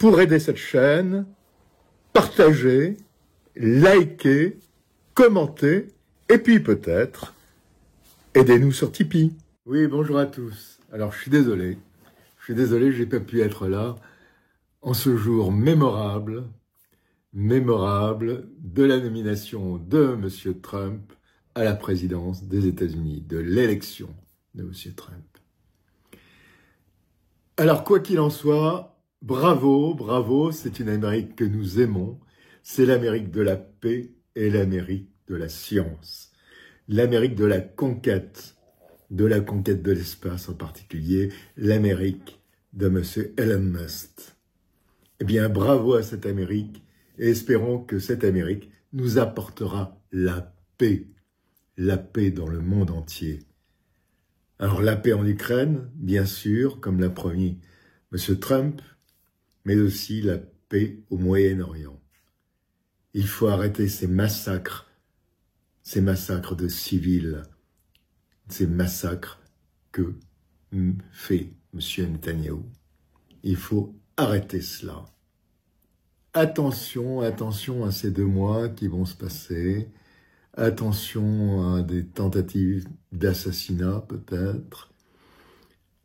pour aider cette chaîne, partagez, likez, commentez, et puis peut-être, aidez-nous sur Tipeee. Oui, bonjour à tous. Alors, je suis désolé, j'ai pas pu être là en ce jour mémorable de la nomination de M. Trump à la présidence des États-Unis, de l'élection de M. Trump. Alors, quoi qu'il en soit, bravo, c'est une Amérique que nous aimons, c'est l'Amérique de la paix et l'Amérique de la science, l'Amérique de la conquête de l'espace en particulier, l'Amérique de M. Elon Musk. Eh bien, bravo à cette Amérique, et espérons que cette Amérique nous apportera la paix dans le monde entier. Alors, la paix en Ukraine, bien sûr, comme l'a promis M. Trump, mais aussi la paix au Moyen-Orient. Il faut arrêter ces massacres de civils, ces massacres que fait M. Netanyahou. Il faut arrêter cela. Attention à ces 2 mois qui vont se passer. Attention à des tentatives d'assassinat peut-être.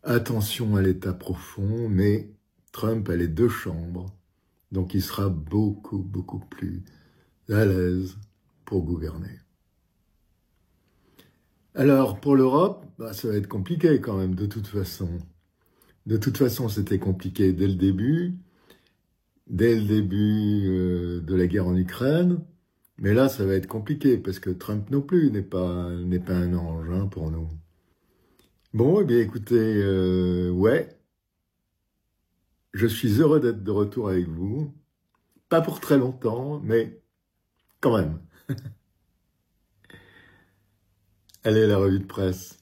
Attention à l'état profond, mais Trump a les 2 chambres, donc il sera beaucoup plus à l'aise pour gouverner. Alors, pour l'Europe, ça va être compliqué quand même, de toute façon. De toute façon, c'était compliqué dès le début de la guerre en Ukraine. Mais là, ça va être compliqué, parce que Trump non plus n'est pas un ange pour nous. Bon, eh bien, écoutez, ouais, je suis heureux d'être de retour avec vous. Pas pour très longtemps, mais quand même. Allez, la revue de presse.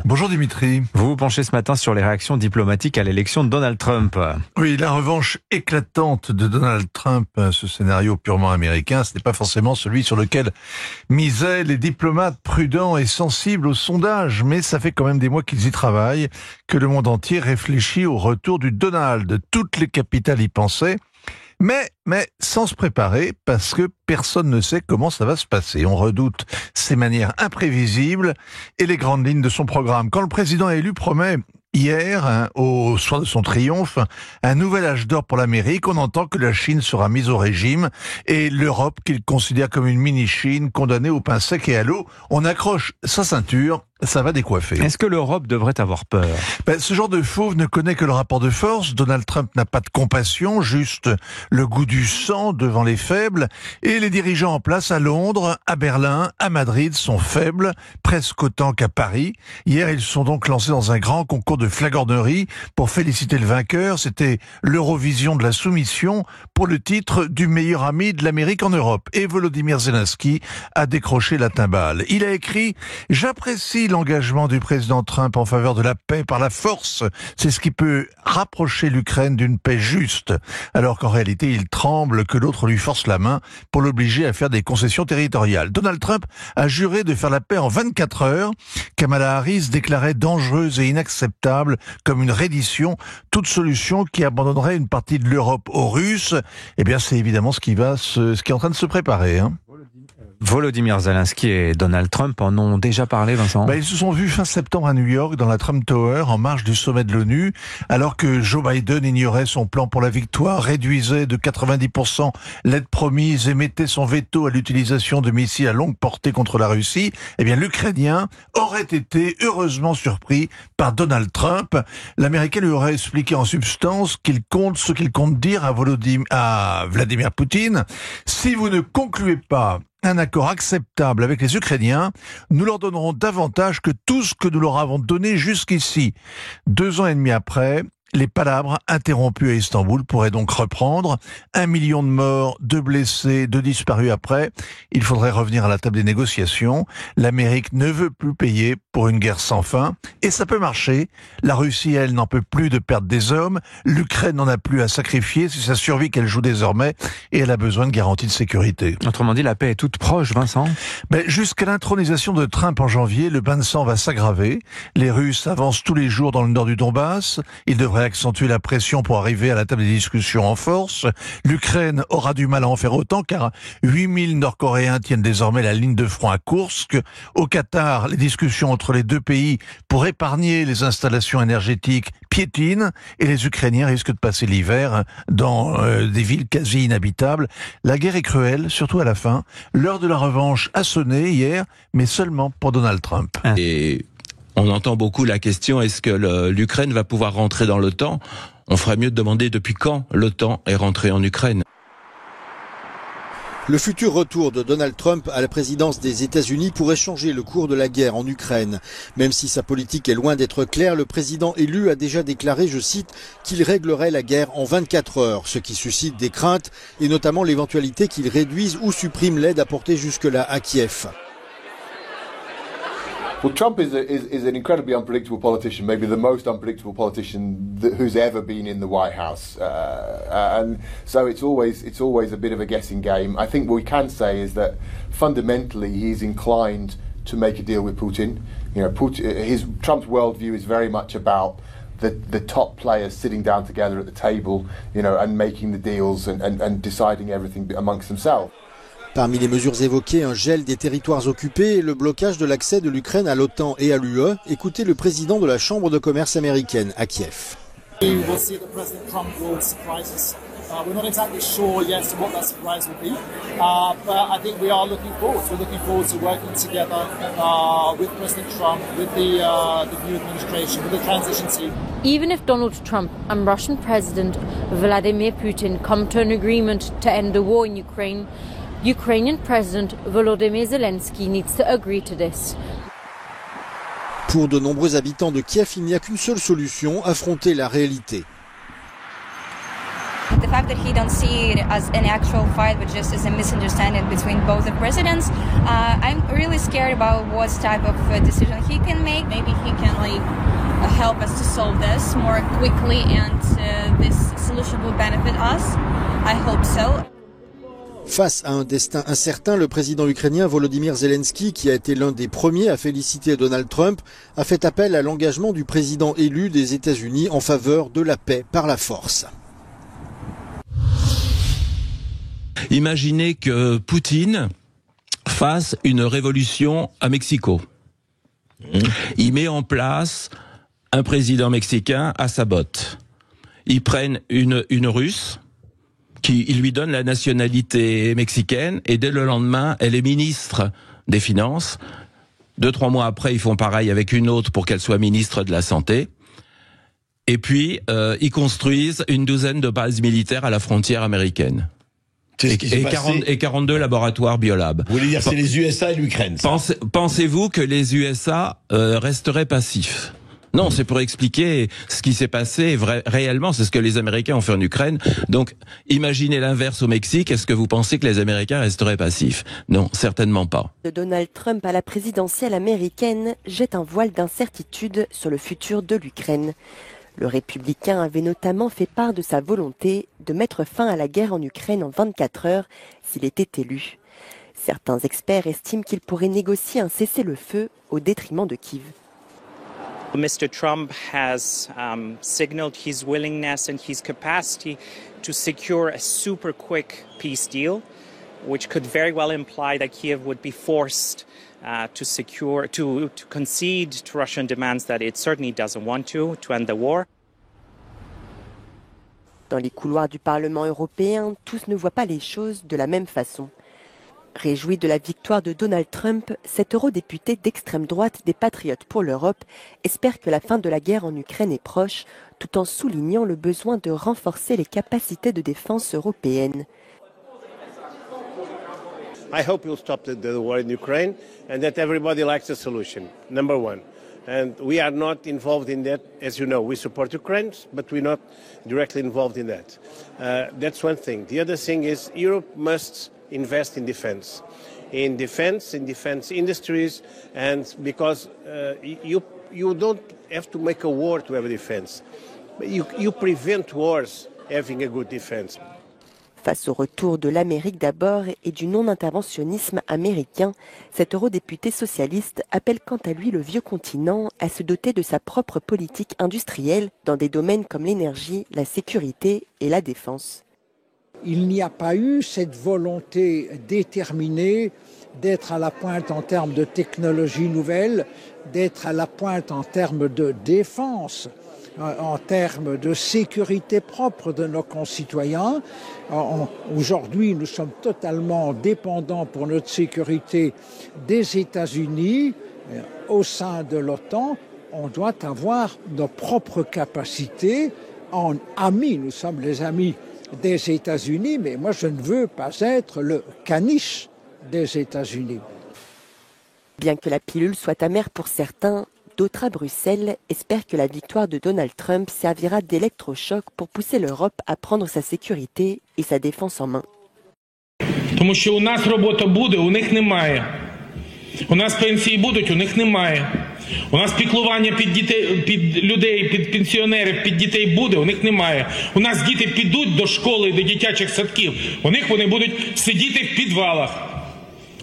Bonjour Dimitri. Vous vous penchez ce matin sur les réactions diplomatiques à l'élection de Donald Trump. Oui, la revanche éclatante de Donald Trump, ce scénario purement américain, ce n'est pas forcément celui sur lequel misaient les diplomates prudents et sensibles aux sondages, mais ça fait quand même des mois qu'ils y travaillent, que le monde entier réfléchit au retour du Donald. Toutes les capitales y pensaient. Mais sans se préparer, parce que personne ne sait comment ça va se passer. On redoute ses manières imprévisibles et les grandes lignes de son programme. Quand le président élu promet hier, au soir de son triomphe, un nouvel âge d'or pour l'Amérique, on entend que la Chine sera mise au régime et l'Europe, qu'il considère comme une mini-Chine, condamnée au pain sec et à l'eau, on accroche sa ceinture. Ça va décoiffer. Est-ce que l'Europe devrait avoir peur ? Ce genre de fauve ne connaît que le rapport de force. Donald Trump n'a pas de compassion, juste le goût du sang devant les faibles. Et les dirigeants en place à Londres, à Berlin, à Madrid sont faibles, presque autant qu'à Paris. Hier, ils se sont donc lancés dans un grand concours de flagornerie pour féliciter le vainqueur. C'était l'Eurovision de la soumission pour le titre du meilleur ami de l'Amérique en Europe. Et Volodymyr Zelensky a décroché la timbale. Il a écrit « J'apprécie l'engagement du président Trump en faveur de la paix par la force. C'est ce qui peut rapprocher l'Ukraine d'une paix juste. » Alors qu'en réalité, il tremble que l'autre lui force la main pour l'obliger à faire des concessions territoriales. Donald Trump a juré de faire la paix en 24 heures. Kamala Harris déclarait dangereuse et inacceptable comme une reddition, toute solution qui abandonnerait une partie de l'Europe aux Russes. Eh bien, c'est évidemment ce qui est en train de se préparer, Volodymyr Zelensky et Donald Trump en ont déjà parlé, Vincent ? Ils se sont vus fin septembre à New York, dans la Trump Tower, en marge du sommet de l'ONU, alors que Joe Biden ignorait son plan pour la victoire, réduisait de 90% l'aide promise et mettait son veto à l'utilisation de missiles à longue portée contre la Russie. Eh bien, l'Ukrainien aurait été heureusement surpris par Donald Trump. L'Américain lui aurait expliqué en substance ce qu'il compte dire à Vladimir Poutine. Si vous ne concluez pas un accord acceptable avec les Ukrainiens, nous leur donnerons davantage que tout ce que nous leur avons donné jusqu'ici. 2 ans et demi après, les palabres interrompues à Istanbul pourraient donc reprendre. 1 million de morts, 2 blessés, 2 disparus après. Il faudrait revenir à la table des négociations. L'Amérique ne veut plus payer pour une guerre sans fin. Et ça peut marcher. La Russie, elle, n'en peut plus de perdre des hommes. L'Ukraine n'en a plus à sacrifier. C'est sa survie qu'elle joue désormais. Et elle a besoin de garanties de sécurité. Autrement dit, la paix est toute proche, Vincent. Jusqu'à l'intronisation de Trump en janvier, le bain de sang va s'aggraver. Les Russes avancent tous les jours dans le nord du Donbass. Ils devraient devrait accentuer la pression pour arriver à la table des discussions en force. L'Ukraine aura du mal à en faire autant car 8000 Nord-Coréens tiennent désormais la ligne de front à Koursk. Au Qatar, les discussions entre les deux pays pour épargner les installations énergétiques piétinent et les Ukrainiens risquent de passer l'hiver dans des villes quasi inhabitables. La guerre est cruelle, surtout à la fin. L'heure de la revanche a sonné hier, mais seulement pour Donald Trump. Et on entend beaucoup la question, est-ce que l'Ukraine va pouvoir rentrer dans l'OTAN? On ferait mieux de demander depuis quand l'OTAN est rentrée en Ukraine. Le futur retour de Donald Trump à la présidence des États-Unis pourrait changer le cours de la guerre en Ukraine. Même si sa politique est loin d'être claire, le président élu a déjà déclaré, je cite, qu'il réglerait la guerre en 24 heures, ce qui suscite des craintes et notamment l'éventualité qu'il réduise ou supprime l'aide apportée jusque-là à Kiev. Well, Trump is an incredibly unpredictable politician, maybe the most unpredictable politician who's ever been in the White House, and so it's always a bit of a guessing game. I think what we can say is that fundamentally he's inclined to make a deal with Putin. You know, Trump's worldview is very much about the top players sitting down together at the table, you know, and making the deals and deciding everything amongst themselves. Parmi les mesures évoquées, un gel des territoires occupés et le blocage de l'accès de l'Ukraine à l'OTAN et à l'UE. Écoutez le président de la Chambre de commerce américaine à Kiev. We're not exactly sure yet what that surprise will be, but I think we are looking forward. We're looking forward to working together with President Trump, with the new administration, with the transition team. Even if Donald Trump and Russian President Vladimir Putin come to an agreement to end the war in Ukraine, Ukrainian President Volodymyr Zelensky needs to agree to this. Pour de nombreux habitants de Kiev, il n'y a qu'une seule solution, affronter la réalité. The fact that he don't see it as an actual fight, but just as a misunderstanding between both the presidents, I'm really scared about what type of decision he can make. Maybe he can help us to solve this more quickly, and this solution will benefit us. I hope so. Face à un destin incertain, le président ukrainien Volodymyr Zelensky, qui a été l'un des premiers à féliciter Donald Trump, a fait appel à l'engagement du président élu des États-Unis en faveur de la paix par la force. Imaginez que Poutine fasse une révolution à Mexico. Il met en place un président mexicain à sa botte. Ils prennent une Russe, il lui donne la nationalité mexicaine, et dès le lendemain, elle est ministre des Finances. 2-3 mois après, ils font pareil avec une autre pour qu'elle soit ministre de la Santé. Et puis, ils construisent une douzaine de bases militaires à la frontière américaine. Et 42 laboratoires Biolab. Vous voulez dire c'est les USA et l'Ukraine? Pensez-vous que les USA resteraient passifs? Non, c'est pour expliquer ce qui s'est passé réellement, c'est ce que les Américains ont fait en Ukraine. Donc, imaginez l'inverse au Mexique. Est-ce que vous pensez que les Américains resteraient passifs? Non, certainement pas. Donald Trump à la présidentielle américaine jette un voile d'incertitude sur le futur de l'Ukraine. Le républicain avait notamment fait part de sa volonté de mettre fin à la guerre en Ukraine en 24 heures s'il était élu. Certains experts estiment qu'il pourrait négocier un cessez-le-feu au détriment de Kiev. Mr. Trump has signaled his willingness and his capacity to secure a super quick peace deal, which could very well imply that Kiev would be forced to concede to Russian demands that it certainly doesn't want to end the war. Dans les couloirs du Parlement européen, tous ne voient pas les choses de la même façon. Réjoui de la victoire de Donald Trump, cet eurodéputé d'extrême droite des Patriotes pour l'Europe espère que la fin de la guerre en Ukraine est proche, tout en soulignant le besoin de renforcer les capacités de défense européennes. I hope you'll stop the war in Ukraine and that everybody likes a solution, number one. And we are not involved in that. As you know, we support Ukraine, but we're not directly involved in that. That's one thing. The other thing is Europe must invest in defense industries, and because you don't have to make a war to have a defense. You prevent wars having a good defense. Face au retour de l'Amérique d'abord et du non-interventionnisme américain, cet eurodéputé socialiste appelle quant à lui le vieux continent à se doter de sa propre politique industrielle dans des domaines comme l'énergie, la sécurité et la défense. Il n'y a pas eu cette volonté déterminée d'être à la pointe en termes de technologies nouvelles, d'être à la pointe en termes de défense, en termes de sécurité propre de nos concitoyens. Aujourd'hui, nous sommes totalement dépendants pour notre sécurité des États-Unis. Au sein de l'OTAN, on doit avoir nos propres capacités en amis. Nous sommes les amis des États-Unis, mais moi je ne veux pas être le caniche des États-Unis. Bien que la pilule soit amère pour certains, d'autres à Bruxelles espèrent que la victoire de Donald Trump servira d'électrochoc pour pousser l'Europe à prendre sa sécurité et sa défense en main. Тому що у нас робота буде, у них немає. У нас пенсії будуть, у них немає. У нас піклування під дітей, під людей, під пенсіонерів, під дітей буде, у них немає. У нас діти підуть до школи, до дитячих садків, у них вони будуть сидіти в підвалах,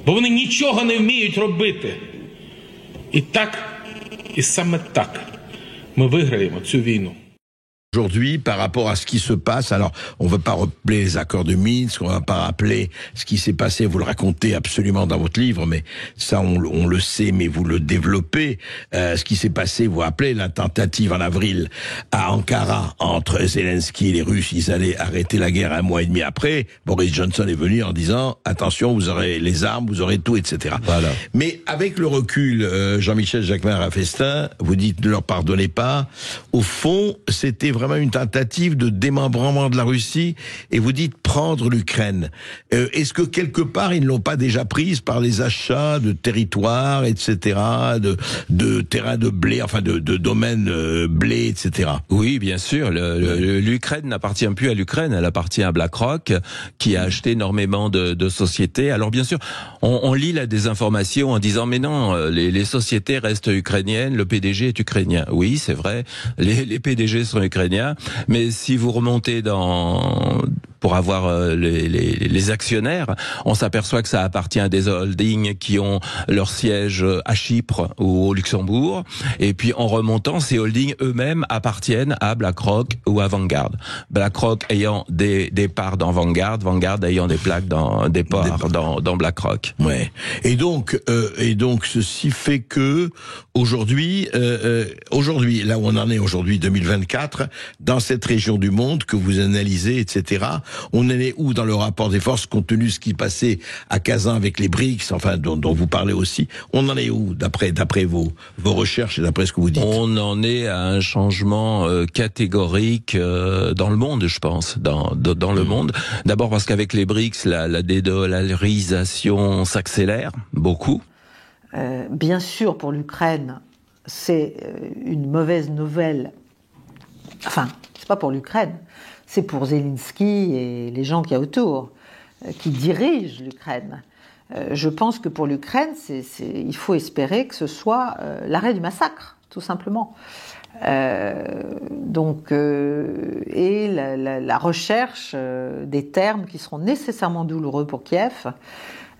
бо вони нічого не вміють робити. І саме так ми виграємо цю війну. Aujourd'hui, par rapport à ce qui se passe, alors on ne va pas rappeler les accords de Minsk, on ne va pas rappeler ce qui s'est passé, vous le racontez absolument dans votre livre, mais ça on le sait, mais vous le développez. Ce qui s'est passé, vous vous rappelez la tentative en avril à Ankara entre Zelensky et les Russes, ils allaient arrêter la guerre 1 mois et demi après. Boris Johnson est venu en disant attention, vous aurez les armes, vous aurez tout, etc. Voilà. Mais avec le recul, Jean-Michel Jacquemin-Rafestin, vous dites ne leur pardonnez pas. Au fond, c'était vraiment une tentative de démembrement de la Russie et vous dites prendre l'Ukraine. Est-ce que quelque part ils ne l'ont pas déjà prise par les achats de territoires, etc., de terrains de blé, enfin de domaines blé, etc. Oui, bien sûr. L'Ukraine n'appartient plus à l'Ukraine, elle appartient à BlackRock qui a acheté énormément de sociétés. Alors bien sûr, on lit la désinformation en disant mais non, les sociétés restent ukrainiennes, le PDG est ukrainien. Oui, c'est vrai, les PDG sont ukrainiens. Mais si vous remontez pour avoir les actionnaires, on s'aperçoit que ça appartient à des holdings qui ont leur siège à Chypre ou au Luxembourg. Et puis en remontant, ces holdings eux-mêmes appartiennent à BlackRock ou à Vanguard. BlackRock ayant des parts dans Vanguard, Vanguard ayant des parts dans BlackRock. Ouais. Et donc ceci fait que aujourd'hui, là où on en est aujourd'hui, 2024, dans cette région du monde que vous analysez, etc., on en est où dans le rapport des forces, compte tenu de ce qui passait à Kazan avec les BRICS, enfin dont vous parlez aussi, on en est où d'après vos recherches et d'après ce que vous dites? On en est à un changement catégorique dans le monde, je pense, dans le monde. D'abord parce qu'avec les BRICS, la dédollarisation s'accélère beaucoup. Bien sûr, pour l'Ukraine, c'est une mauvaise nouvelle. Enfin, c'est pas pour l'Ukraine, c'est pour Zelensky et les gens qu'il y a autour, qui dirigent l'Ukraine. Je pense que pour l'Ukraine, il faut espérer que ce soit l'arrêt du massacre, tout simplement. Et la recherche des termes qui seront nécessairement douloureux pour Kiev,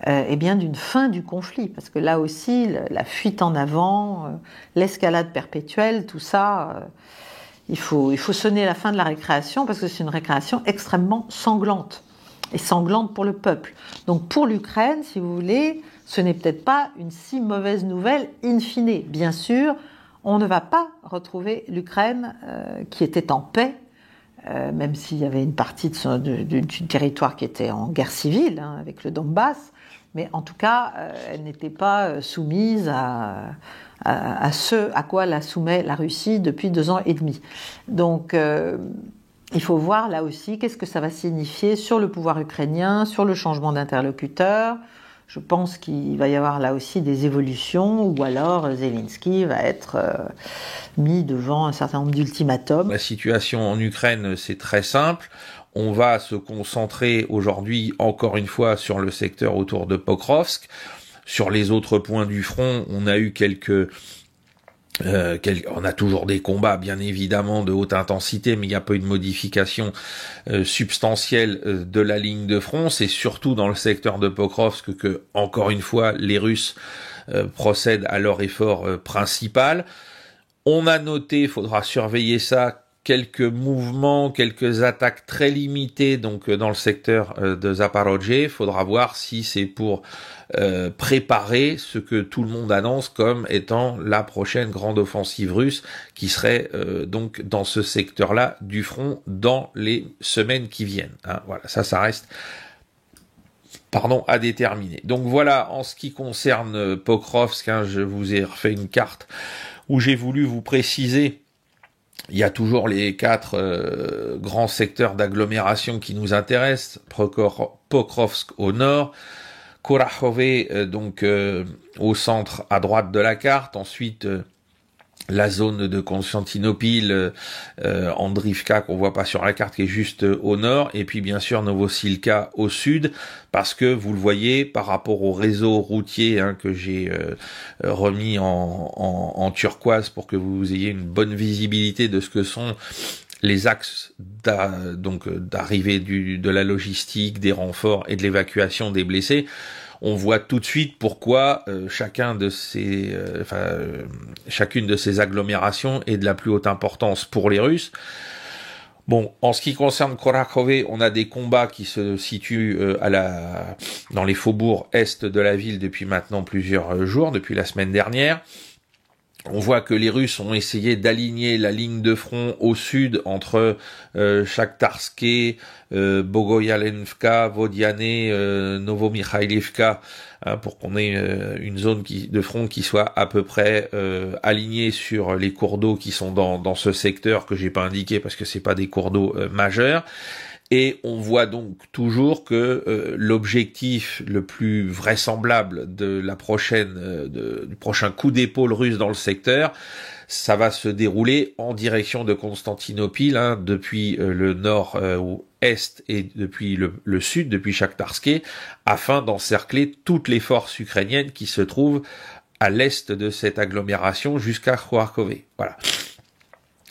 et bien d'une fin du conflit, parce que là aussi, la fuite en avant, l'escalade perpétuelle, tout ça... Il faut sonner la fin de la récréation parce que c'est une récréation extrêmement sanglante et sanglante pour le peuple. Donc pour l'Ukraine, si vous voulez, ce n'est peut-être pas une si mauvaise nouvelle in fine. Bien sûr, on ne va pas retrouver l'Ukraine qui était en paix, même s'il y avait une partie du territoire qui était en guerre civile, avec le Donbass, mais en tout cas, elle n'était pas soumise à ce à quoi la soumet la Russie depuis 2 ans et demi. Donc, il faut voir là aussi qu'est-ce que ça va signifier sur le pouvoir ukrainien, sur le changement d'interlocuteur. Je pense qu'il va y avoir là aussi des évolutions, ou alors Zelensky va être mis devant un certain nombre d'ultimatums. La situation en Ukraine, c'est très simple. On va se concentrer aujourd'hui, encore une fois, sur le secteur autour de Pokrovsk. Sur les autres points du front, on a eu quelques On a toujours des combats, bien évidemment, de haute intensité, mais il n'y a pas une modification substantielle de la ligne de front. C'est surtout dans le secteur de Pokrovsk que, encore une fois, les Russes procèdent à leur effort principal. On a noté, il faudra surveiller ça, quelques mouvements, quelques attaques très limitées donc dans le secteur de Zaporozhye. Il faudra voir si c'est pour préparer ce que tout le monde annonce comme étant la prochaine grande offensive russe qui serait donc dans ce secteur-là du front dans les semaines qui viennent. Hein, voilà, ça reste à déterminer. Donc voilà, en ce qui concerne Pokrovsk, hein, je vous ai refait une carte où j'ai voulu vous préciser. Il y a toujours les 4 grands secteurs d'agglomération qui nous intéressent. Pokrovsk au nord, Kurakhove donc au centre à droite de la carte, ensuite la zone de Constantinople, Andrivka qu'on voit pas sur la carte qui est juste au nord, et puis bien sûr Novosilka au sud, parce que vous le voyez par rapport au réseau routier hein, que j'ai remis en turquoise pour que vous ayez une bonne visibilité de ce que sont les axes d'arrivée de la logistique, des renforts et de l'évacuation des blessés. On voit tout de suite pourquoi chacune de ces agglomérations est de la plus haute importance pour les Russes. Bon, en ce qui concerne Kurakhove, on a des combats qui se situent dans les faubourgs est de la ville depuis maintenant plusieurs jours, depuis la semaine dernière. On voit que les Russes ont essayé d'aligner la ligne de front au sud entre Shakhtarske, Bogoyalenivka, Vodiane, Novomikhailivka, hein, pour qu'on ait une zone de front qui soit à peu près alignée sur les cours d'eau qui sont dans ce secteur que j'ai pas indiqué parce que c'est pas des cours d'eau majeurs. Et on voit donc toujours que l'objectif le plus vraisemblable de du prochain coup d'épaule russe dans le secteur, ça va se dérouler en direction de Constantinople, hein, depuis le nord-est et depuis le sud, depuis Shakhtarske, afin d'encercler toutes les forces ukrainiennes qui se trouvent à l'est de cette agglomération jusqu'à Kharkov. Voilà.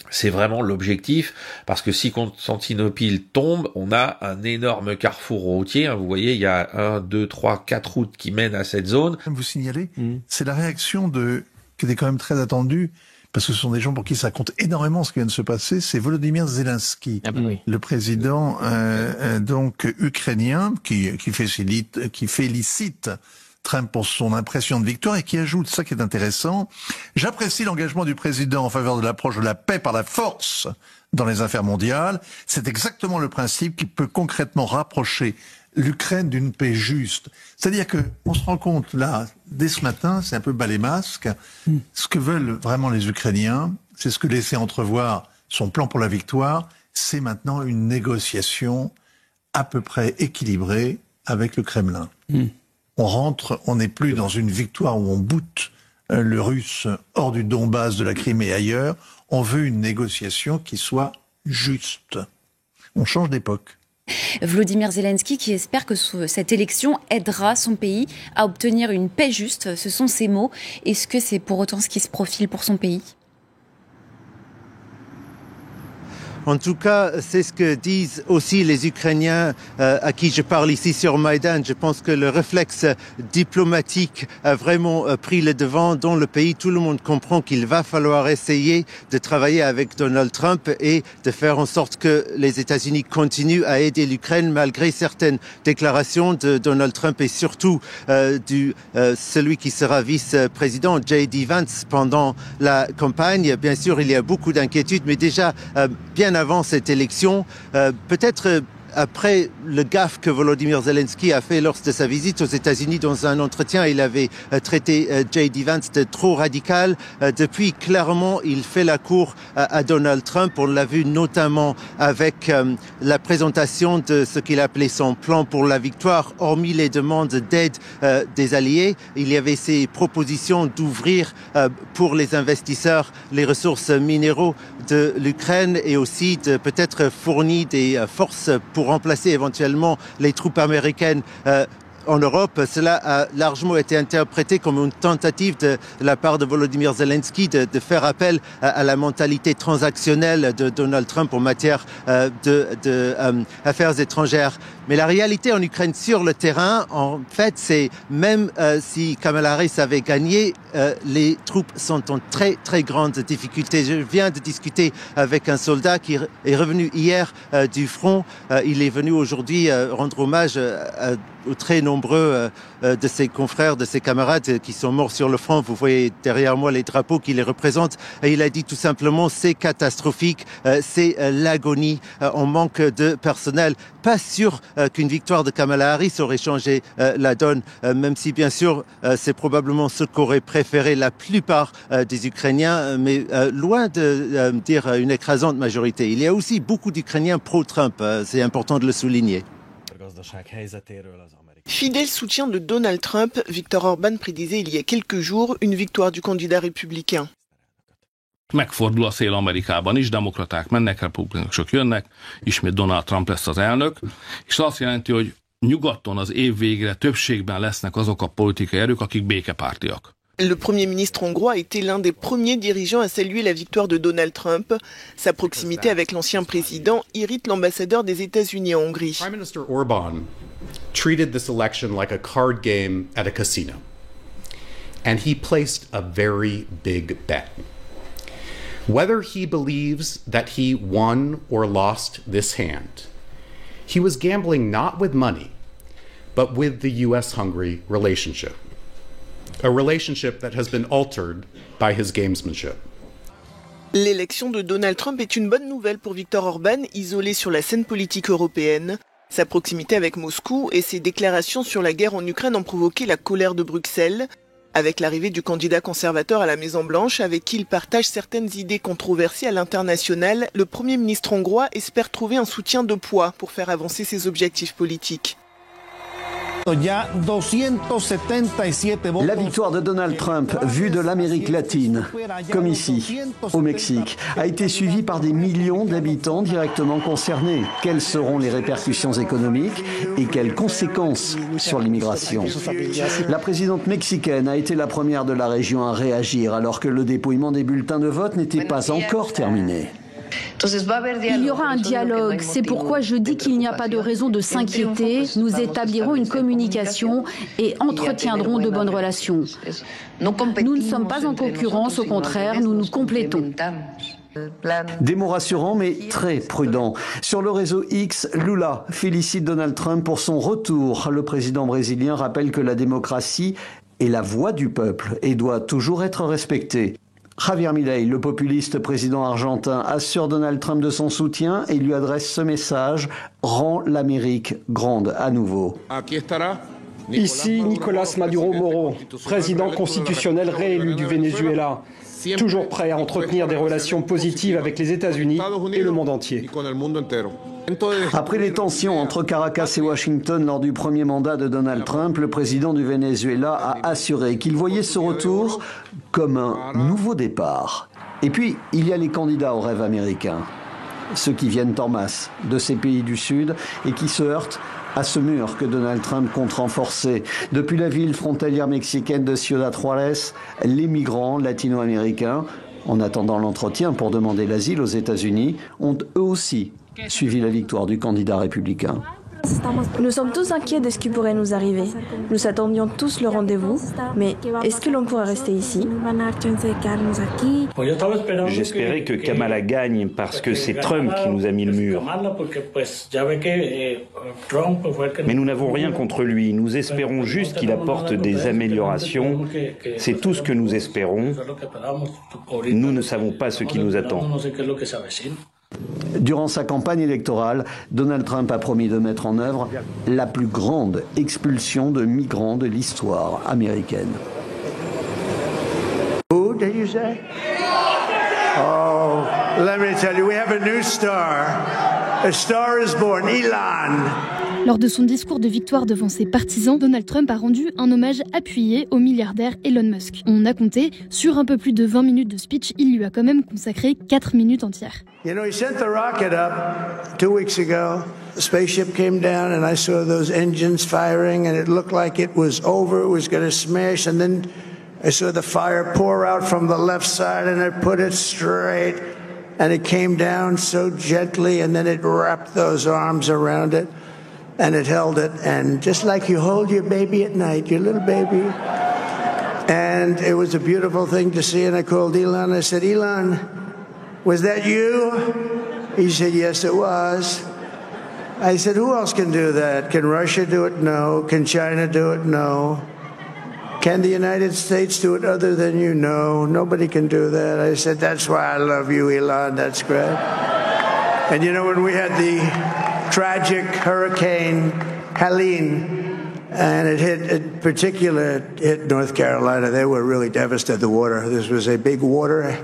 C'est vraiment l'objectif, parce que si Constantinople tombe, on a un énorme carrefour routier. Hein, vous voyez, il y a 1, 2, 3, 4 routes qui mènent à cette zone. Vous signalez, c'est la réaction qui était quand même très attendue, parce que ce sont des gens pour qui ça compte énormément ce qui vient de se passer, c'est Volodymyr Zelensky, le président donc ukrainien, qui félicite Trump pour son impression de victoire et qui ajoute, ça qui est intéressant, j'apprécie l'engagement du président en faveur de l'approche de la paix par la force dans les affaires mondiales. C'est exactement le principe qui peut concrètement rapprocher l'Ukraine d'une paix juste. C'est-à-dire que on se rend compte là, dès ce matin, c'est un peu bas les masques. Ce que veulent vraiment les Ukrainiens, c'est ce que laissait entrevoir son plan pour la victoire, c'est maintenant une négociation à peu près équilibrée avec le Kremlin. On n'est plus dans une victoire où on boute le Russe hors du Donbass, de la Crimée et ailleurs. On veut une négociation qui soit juste. On change d'époque. Volodymyr Zelensky qui espère que cette élection aidera son pays à obtenir une paix juste, ce sont ses mots. Est-ce que c'est pour autant ce qui se profile pour son pays ? En tout cas, c'est ce que disent aussi les Ukrainiens à qui je parle ici sur Maïdan. Je pense que le réflexe diplomatique a vraiment pris le devant dans le pays. Tout le monde comprend qu'il va falloir essayer de travailler avec Donald Trump et de faire en sorte que les États-Unis continuent à aider l'Ukraine malgré certaines déclarations de Donald Trump et surtout celui qui sera vice-président, J.D. Vance, pendant la campagne. Bien sûr, il y a beaucoup d'inquiétudes, mais déjà bien avant cette élection, peut-être après le gaffe que Volodymyr Zelensky a fait lors de sa visite aux États-Unis dans un entretien, il avait traité J.D. Vance de trop radical. Depuis, clairement, il fait la cour à Donald Trump. On l'a vu notamment avec la présentation de ce qu'il appelait son plan pour la victoire. Hormis les demandes d'aide des alliés, il y avait ces propositions d'ouvrir pour les investisseurs les ressources minéraux de l'Ukraine et aussi de peut-être fournir des forces pour remplacer éventuellement les troupes américaines en Europe, cela a largement été interprété comme une tentative de la part de Volodymyr Zelensky de faire appel à la mentalité transactionnelle de Donald Trump en matière d'affaires étrangères. Mais la réalité en Ukraine sur le terrain, en fait, c'est même si Kamala Harris avait gagné, les troupes sont en très très grande difficulté. Je viens de discuter avec un soldat qui est revenu hier du front. Il est venu aujourd'hui rendre hommage aux très nombreux de ses confrères, de ses camarades qui sont morts sur le front. Vous voyez derrière moi les drapeaux qui les représentent. Et il a dit tout simplement, c'est catastrophique, c'est l'agonie, on manque de personnel. Pas sûr qu'une victoire de Kamala Harris aurait changé la donne, même si bien sûr c'est probablement ce qu'auraient préféré la plupart des Ukrainiens, mais loin de dire une écrasante majorité. Il y a aussi beaucoup d'Ukrainiens pro-Trump, c'est important de le souligner. Fidèle soutien de Donald Trump, Viktor Orban prédisait il y a quelques jours une victoire du candidat républicain. Megfordul a szél Amerikában is, demokraták mennek, republikánusok jönnek, ismét Donald Trump lesz az elnök, és azt jelenti, hogy nyugaton az év végére többségben lesznek azok a politikai erők, akik békepártiak. Le Premier ministre hongrois a été l'un des premiers dirigeants à saluer la victoire de Donald Trump. Sa proximité avec l'ancien président irrite l'ambassadeur des États-Unis en Hongrie. Prime Minister Orban treated this election like a card game at a casino. And he placed a very big bet. Whether he believes that he won or lost this hand, he was gambling not with money, but with the US-Hungary relationship. A relationship that has been altered by his gamesmanship. L'élection de Donald Trump est une bonne nouvelle pour Viktor Orban, isolé sur la scène politique européenne. Sa proximité avec Moscou et ses déclarations sur la guerre en Ukraine ont provoqué la colère de Bruxelles. Avec l'arrivée du candidat conservateur à la Maison-Blanche, avec qui il partage certaines idées controversées à l'international, le Premier ministre hongrois espère trouver un soutien de poids pour faire avancer ses objectifs politiques. La victoire de Donald Trump, vue de l'Amérique latine, comme ici, au Mexique, a été suivie par des millions d'habitants directement concernés. Quelles seront les répercussions économiques et quelles conséquences sur l'immigration? La présidente mexicaine a été la première de la région à réagir alors que le dépouillement des bulletins de vote n'était pas encore terminé. Il y aura un dialogue, c'est pourquoi je dis qu'il n'y a pas de raison de s'inquiéter. Nous établirons une communication et entretiendrons de bonnes relations. Nous ne sommes pas en concurrence, au contraire, nous nous complétons. Des mots rassurants mais très prudents. Sur le réseau X, Lula félicite Donald Trump pour son retour. Le président brésilien rappelle que la démocratie est la voix du peuple et doit toujours être respectée. Javier Milei, le populiste président argentin, assure Donald Trump de son soutien et lui adresse ce message: rend l'Amérique grande à nouveau. Ici Nicolás Maduro Moro, président constitutionnel réélu du Venezuela, toujours prêt à entretenir des relations positives avec les États-Unis et le monde entier. Après les tensions entre Caracas et Washington lors du premier mandat de Donald Trump, le président du Venezuela a assuré qu'il voyait ce retour comme un nouveau départ. Et puis, il y a les candidats au rêve américain. Ceux qui viennent en masse de ces pays du Sud et qui se heurtent à ce mur que Donald Trump compte renforcer. Depuis la ville frontalière mexicaine de Ciudad Juárez, les migrants latino-américains, en attendant l'entretien pour demander l'asile aux États-Unis, ont eux aussi suivi la victoire du candidat républicain. Nous sommes tous inquiets de ce qui pourrait nous arriver. Nous attendions tous le rendez-vous, mais est-ce que l'on pourrait rester ici? J'espérais que Kamala gagne parce que c'est Trump qui nous a mis le mur. Mais nous n'avons rien contre lui. Nous espérons juste qu'il apporte des améliorations. C'est tout ce que nous espérons. Nous ne savons pas ce qui nous attend. Durant sa campagne électorale, Donald Trump a promis de mettre en œuvre la plus grande expulsion de migrants de l'histoire américaine. Who did you say? Oh, let me tell you, we have a new star. A star is born, Elon. Lors de son discours de victoire devant ses partisans, Donald Trump a rendu un hommage appuyé au milliardaire Elon Musk. On a compté, sur un peu plus de 20 minutes de speech, il lui a quand même consacré 4 minutes entières. You know, he sent the rocket up 2 weeks ago, spaceship came down and I saw those engines firing and it looked like it was over, it was going to smash, and then I saw the fire pour out from the left side and it put it straight and it came down so gently and then it wrapped those arms around it and it held it, and just like you hold your baby at night, your little baby. And it was a beautiful thing to see, and I called Elon. I said, Elon, was that you? He said, yes, it was. I said, who else can do that? Can Russia do it? No. Can China do it? No. Can the United States do it other than you? No. Nobody can do that. I said, that's why I love you, Elon. That's great. And you know, when we had the tragic Hurricane Helene, and it hit North Carolina, they were really devastated, the water. This was a big water,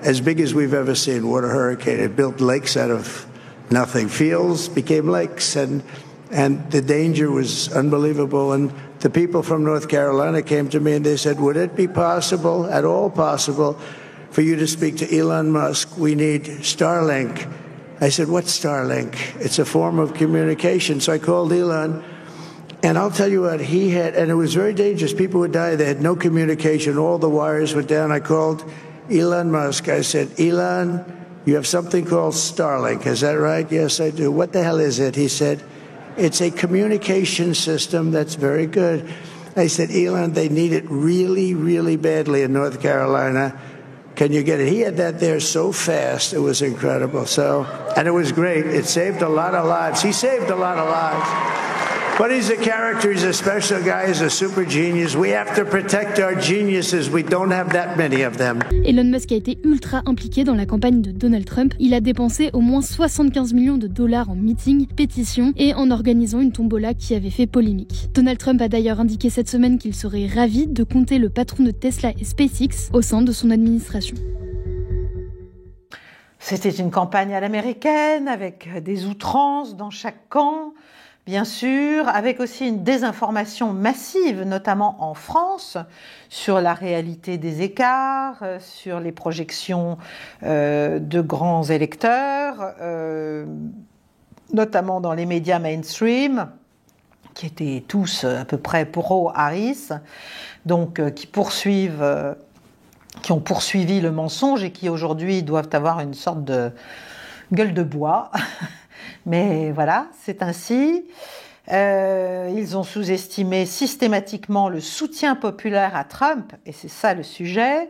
as big as we've ever seen, water hurricane. It built lakes out of nothing. Fields became lakes, and the danger was unbelievable. And the people from North Carolina came to me and they said, would it be possible, at all possible, for you to speak to Elon Musk? We need Starlink. I said, what's Starlink? It's a form of communication. So I called Elon. And I'll tell you what, he had, and it was very dangerous. People would die. They had no communication. All the wires were down. I called Elon Musk. I said, Elon, you have something called Starlink. Is that right? Yes, I do. What the hell is it? He said, it's a communication system that's very good. I said, Elon, they need it really, really badly in North Carolina. Can you get it? He had that there so fast. It was incredible. So, and it was great. It saved a lot of lives. He saved a lot of lives. But he's a character, he's a special guy, he's a super genius. We have to protect our geniuses. We don't have that many of them. Elon Musk a été ultra impliqué dans la campagne de Donald Trump. Il a dépensé au moins 75 millions de dollars en meetings, pétitions et en organisant une tombola qui avait fait polémique. Donald Trump a d'ailleurs indiqué cette semaine qu'il serait ravi de compter le patron de Tesla et SpaceX au sein de son administration. C'était une campagne à l'américaine, avec des outrances dans chaque camp. Bien sûr, avec aussi une désinformation massive, notamment en France, sur la réalité des écarts, sur les projections de grands électeurs, notamment dans les médias mainstream, qui étaient tous à peu près pro-Harris, donc qui ont poursuivi le mensonge et qui aujourd'hui doivent avoir une sorte de gueule de bois. Mais voilà, c'est ainsi. Ils ont sous-estimé systématiquement le soutien populaire à Trump, et c'est ça le sujet.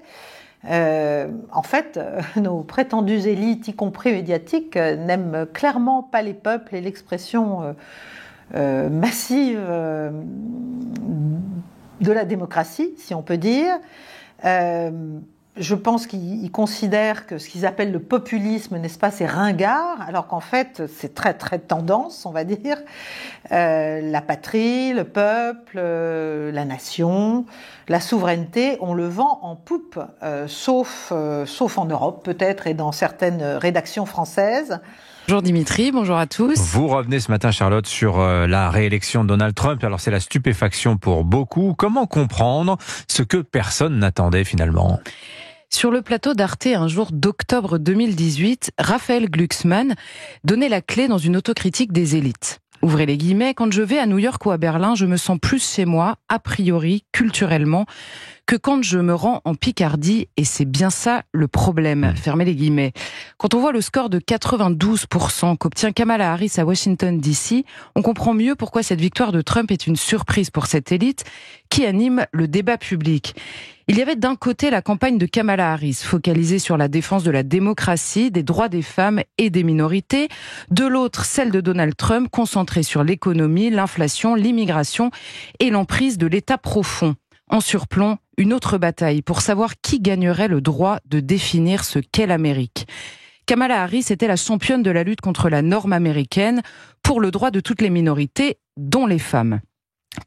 En fait, nos prétendues élites, y compris médiatiques, n'aiment clairement pas les peuples et l'expression massive de la démocratie, si on peut dire. Je pense qu'ils considèrent que ce qu'ils appellent le populisme, n'est-ce pas, c'est ringard, alors qu'en fait, c'est très, très tendance, on va dire. La patrie, le peuple, la nation, la souveraineté, on le vend en poupe, sauf en Europe, peut-être, et dans certaines rédactions françaises. Bonjour Dimitri, bonjour à tous. Vous revenez ce matin, Charlotte, sur la réélection de Donald Trump. Alors c'est la stupéfaction pour beaucoup. Comment comprendre ce que personne n'attendait finalement ? Sur le plateau d'Arte, un jour d'octobre 2018, Raphaël Glucksmann donnait la clé dans une autocritique des élites. Ouvrez les guillemets, quand je vais à New York ou à Berlin, je me sens plus chez moi, a priori, culturellement, que quand je me rends en Picardie, et c'est bien ça le problème, fermez les guillemets. Quand on voit le score de 92% qu'obtient Kamala Harris à Washington DC, on comprend mieux pourquoi cette victoire de Trump est une surprise pour cette élite qui anime le débat public. Il y avait d'un côté la campagne de Kamala Harris, focalisée sur la défense de la démocratie, des droits des femmes et des minorités. De l'autre, celle de Donald Trump, concentrée sur l'économie, l'inflation, l'immigration et l'emprise de l'État profond. En surplomb, une autre bataille pour savoir qui gagnerait le droit de définir ce qu'est l'Amérique. Kamala Harris était la championne de la lutte contre la norme américaine pour le droit de toutes les minorités, dont les femmes.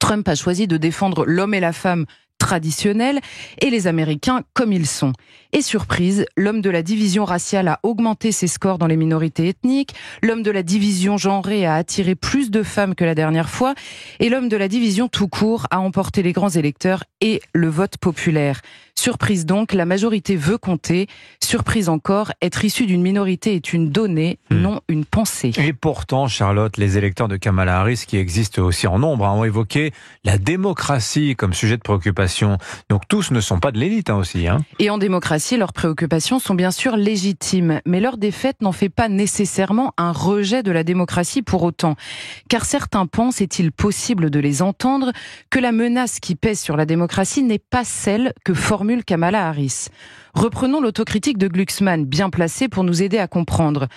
Trump a choisi de défendre l'homme et la femme traditionnelle et les Américains comme ils sont. Et surprise, l'homme de la division raciale a augmenté ses scores dans les minorités ethniques, l'homme de la division genrée a attiré plus de femmes que la dernière fois, et l'homme de la division tout court a emporté les grands électeurs et le vote populaire. Surprise donc, la majorité veut compter. Surprise encore, être issu d'une minorité est une donnée, non une pensée. Et pourtant, Charlotte, les électeurs de Kamala Harris, qui existent aussi en nombre, ont évoqué la démocratie comme sujet de préoccupation. Donc tous ne sont pas de l'élite aussi. Et en démocratie, leurs préoccupations sont bien sûr légitimes, mais leur défaite n'en fait pas nécessairement un rejet de la démocratie pour autant. Car certains pensent, est-il possible de les entendre, que la menace qui pèse sur la démocratie n'est pas celle que formule Kamala Harris. Reprenons l'autocritique de Glucksmann, bien placé pour nous aider à comprendre.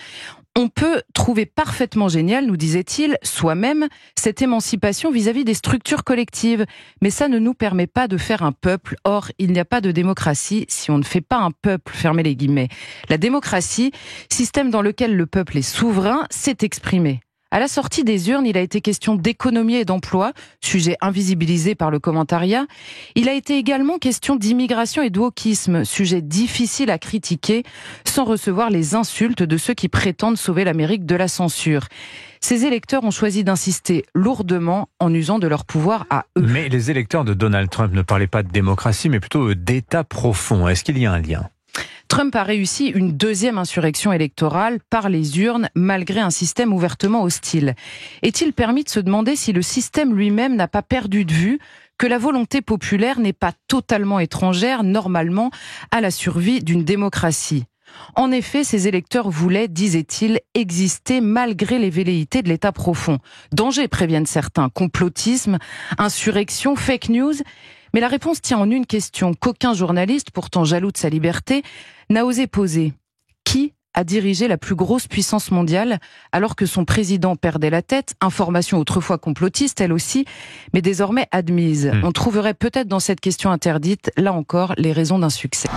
On peut trouver parfaitement génial, nous disait-il, soi-même, cette émancipation vis-à-vis des structures collectives. Mais ça ne nous permet pas de faire un peuple. Or, il n'y a pas de démocratie si on ne fait pas un peuple, fermez les guillemets. La démocratie, système dans lequel le peuple est souverain, s'est exprimé. À la sortie des urnes, il a été question d'économie et d'emploi, sujet invisibilisé par le commentariat. Il a été également question d'immigration et de wokisme, sujet difficile à critiquer, sans recevoir les insultes de ceux qui prétendent sauver l'Amérique de la censure. Ces électeurs ont choisi d'insister lourdement en usant de leur pouvoir à eux. Mais les électeurs de Donald Trump ne parlaient pas de démocratie, mais plutôt d'État profond. Est-ce qu'il y a un lien ? Trump a réussi une deuxième insurrection électorale par les urnes, malgré un système ouvertement hostile. Est-il permis de se demander si le système lui-même n'a pas perdu de vue que la volonté populaire n'est pas totalement étrangère, normalement, à la survie d'une démocratie ? En effet, ces électeurs voulaient, disait-il, exister malgré les velléités de l'État profond. Danger, préviennent certains, complotisme, insurrection, fake news. Mais la réponse tient en une question qu'aucun journaliste, pourtant jaloux de sa liberté, n'a osé poser. Qui a dirigé la plus grosse puissance mondiale alors que son président perdait la tête ? Information autrefois complotiste, elle aussi, mais désormais admise. On trouverait peut-être dans cette question interdite, là encore, les raisons d'un succès.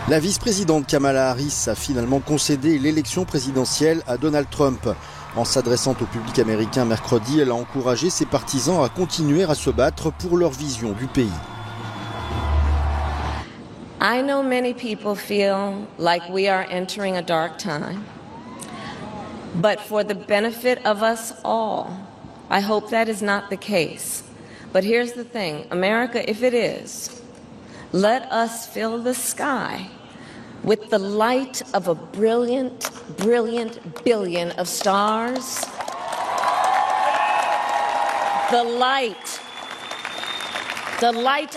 La vice-présidente Kamala Harris a finalement concédé l'élection présidentielle à Donald Trump. En s'adressant au public américain mercredi, elle a encouragé ses partisans à continuer à se battre pour leur vision du pays. I know many people feel like we are entering a dark time. But for the benefit of us all, I hope that is not the case. But here's the thing, America, if it is, let us fill the sky with the light of a brilliant, brilliant billion of stars. The light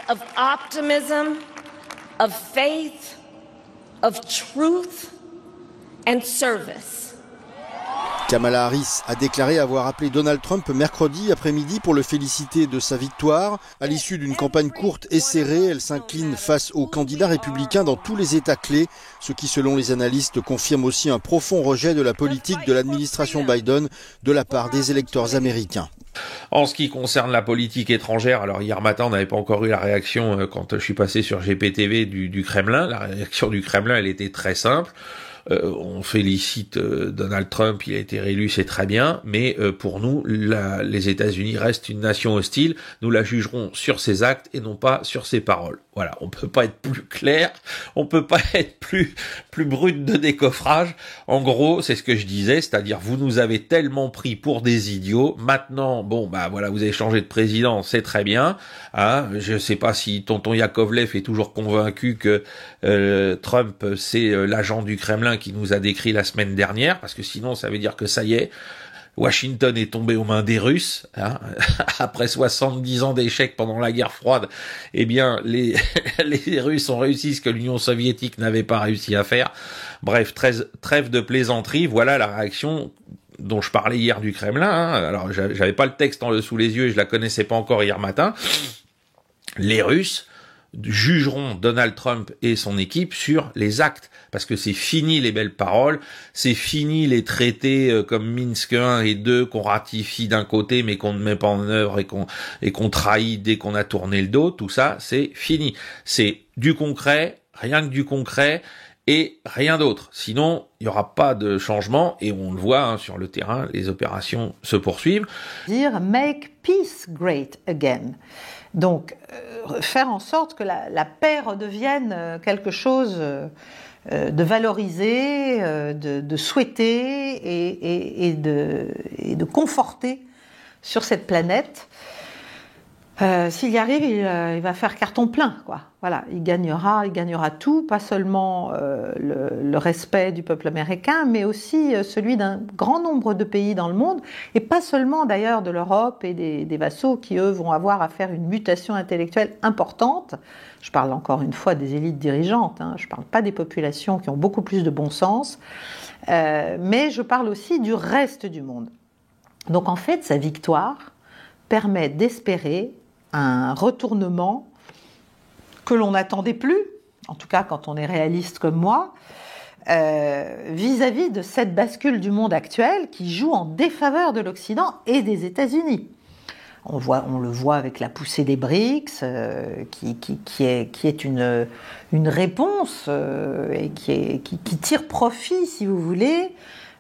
of optimism, of faith, of truth and service. Kamala Harris a déclaré avoir appelé Donald Trump mercredi après-midi pour le féliciter de sa victoire. À l'issue d'une campagne courte et serrée, elle s'incline face aux candidats républicains dans tous les États clés, ce qui, selon les analystes, confirme aussi un profond rejet de la politique de l'administration Biden de la part des électeurs américains. En ce qui concerne la politique étrangère, alors hier matin, on n'avait pas encore eu la réaction quand je suis passé sur GPTV du Kremlin. La réaction du Kremlin, elle était très simple. On félicite Donald Trump, il a été réélu, c'est très bien, mais pour nous, les États-Unis restent une nation hostile. Nous la jugerons sur ses actes et non pas sur ses paroles. Voilà, on peut pas être plus clair, on peut pas être plus brut de décoffrage. En gros, c'est ce que je disais, c'est-à-dire vous nous avez tellement pris pour des idiots. Maintenant, bon bah voilà, vous avez changé de président, c'est très bien. Hein, je sais pas si tonton Yakovlev est toujours convaincu que Trump c'est l'agent du Kremlin qui nous a décrit la semaine dernière, parce que sinon ça veut dire que ça y est, Washington est tombé aux mains des Russes, hein. Après 70 ans d'échecs pendant la guerre froide, eh bien les Russes ont réussi ce que l'Union soviétique n'avait pas réussi à faire. Bref, trêve de plaisanterie, voilà la réaction dont je parlais hier du Kremlin, hein. Alors j'avais pas le texte sous les yeux, je la connaissais pas encore hier matin. Les Russes jugeront Donald Trump et son équipe sur les actes, parce que c'est fini les belles paroles, c'est fini les traités comme Minsk 1 et 2 qu'on ratifie d'un côté mais qu'on ne met pas en œuvre et qu'on trahit dès qu'on a tourné le dos, tout ça c'est fini. C'est du concret, rien que du concret, et rien d'autre. Sinon, il n'y aura pas de changement, et on le voit sur le terrain, les opérations se poursuivent. Dire « make peace great again ». Donc, faire en sorte que la paix redevienne quelque chose de valorisé, de souhaité et de conforté sur cette planète. S'il y arrive, il va faire carton plein, quoi. Voilà, il gagnera tout, pas seulement le respect du peuple américain, mais aussi celui d'un grand nombre de pays dans le monde, et pas seulement d'ailleurs de l'Europe et des vassaux qui, eux, vont avoir à faire une mutation intellectuelle importante. Je parle encore une fois des élites dirigeantes, je ne parle pas des populations qui ont beaucoup plus de bon sens, mais je parle aussi du reste du monde. Donc en fait, sa victoire permet d'espérer un retournement que l'on n'attendait plus, en tout cas quand on est réaliste comme moi, vis-à-vis de cette bascule du monde actuel qui joue en défaveur de l'Occident et des États-Unis. On le voit avec la poussée des BRICS, qui est une réponse et qui tire profit, si vous voulez,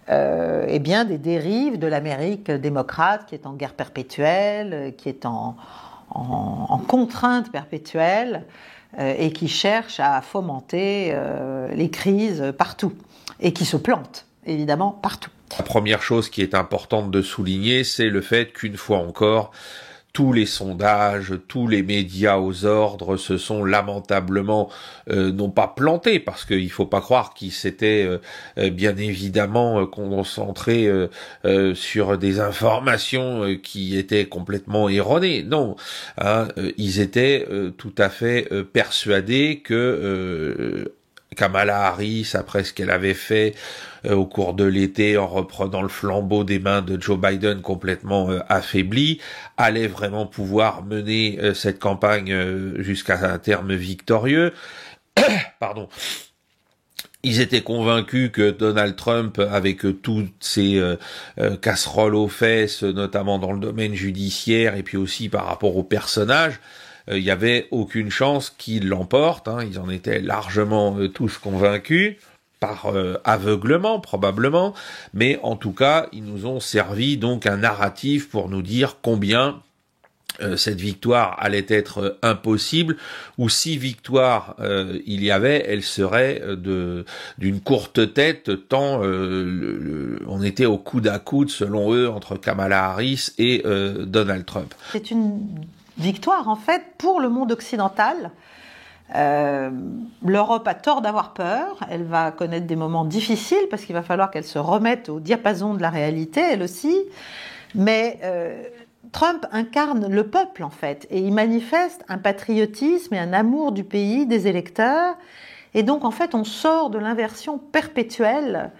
eh bien, des dérives de l'Amérique démocrate qui est en guerre perpétuelle, qui est en contrainte perpétuelle et qui cherche à fomenter les crises partout et qui se plante, évidemment, partout. La première chose qui est importante de souligner, c'est le fait qu'une fois encore, tous les sondages, tous les médias aux ordres se sont lamentablement non pas plantés, parce qu'il faut pas croire qu'ils s'étaient bien évidemment concentrés sur des informations qui étaient complètement erronées. Non, ils étaient tout à fait persuadés que Kamala Harris, après ce qu'elle avait fait au cours de l'été en reprenant le flambeau des mains de Joe Biden complètement affaibli, allait vraiment pouvoir mener cette campagne jusqu'à un terme victorieux. Pardon. Ils étaient convaincus que Donald Trump, avec toutes ses casseroles aux fesses, notamment dans le domaine judiciaire et puis aussi par rapport aux personnages, il y avait aucune chance qu'il l'emporte. Ils en étaient largement tous convaincus, par aveuglement probablement, mais en tout cas, ils nous ont servi donc un narratif pour nous dire combien cette victoire allait être impossible, ou si victoire il y avait, elle serait d'une courte tête, tant on était au coude à coude, selon eux, entre Kamala Harris et Donald Trump. C'est une victoire, en fait, pour le monde occidental. L'Europe a tort d'avoir peur, elle va connaître des moments difficiles, parce qu'il va falloir qu'elle se remette au diapason de la réalité, elle aussi, mais Trump incarne le peuple, en fait, et il manifeste un patriotisme et un amour du pays, des électeurs, et donc, en fait, on sort de l'inversion perpétuelle,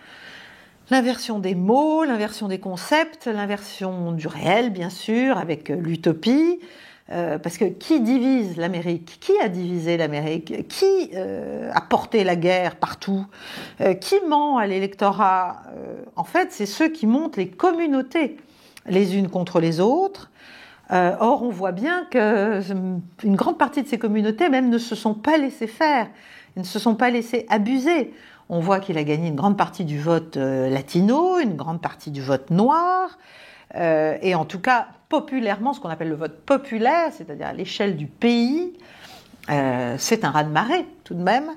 l'inversion des mots, l'inversion des concepts, l'inversion du réel, bien sûr, avec l'utopie, parce que qui divise l'Amérique? Qui a divisé l'Amérique? Qui a porté la guerre partout? Qui ment à l'électorat? En fait, c'est ceux qui montent les communautés les unes contre les autres. Or, on voit bien qu'une grande partie de ces communautés même ne se sont pas laissées faire, ne se sont pas laissées abuser. On voit qu'il a gagné une grande partie du vote latino, une grande partie du vote noir, et en tout cas, populairement, ce qu'on appelle le vote populaire, c'est-à-dire à l'échelle du pays, c'est un raz-de-marée tout de même.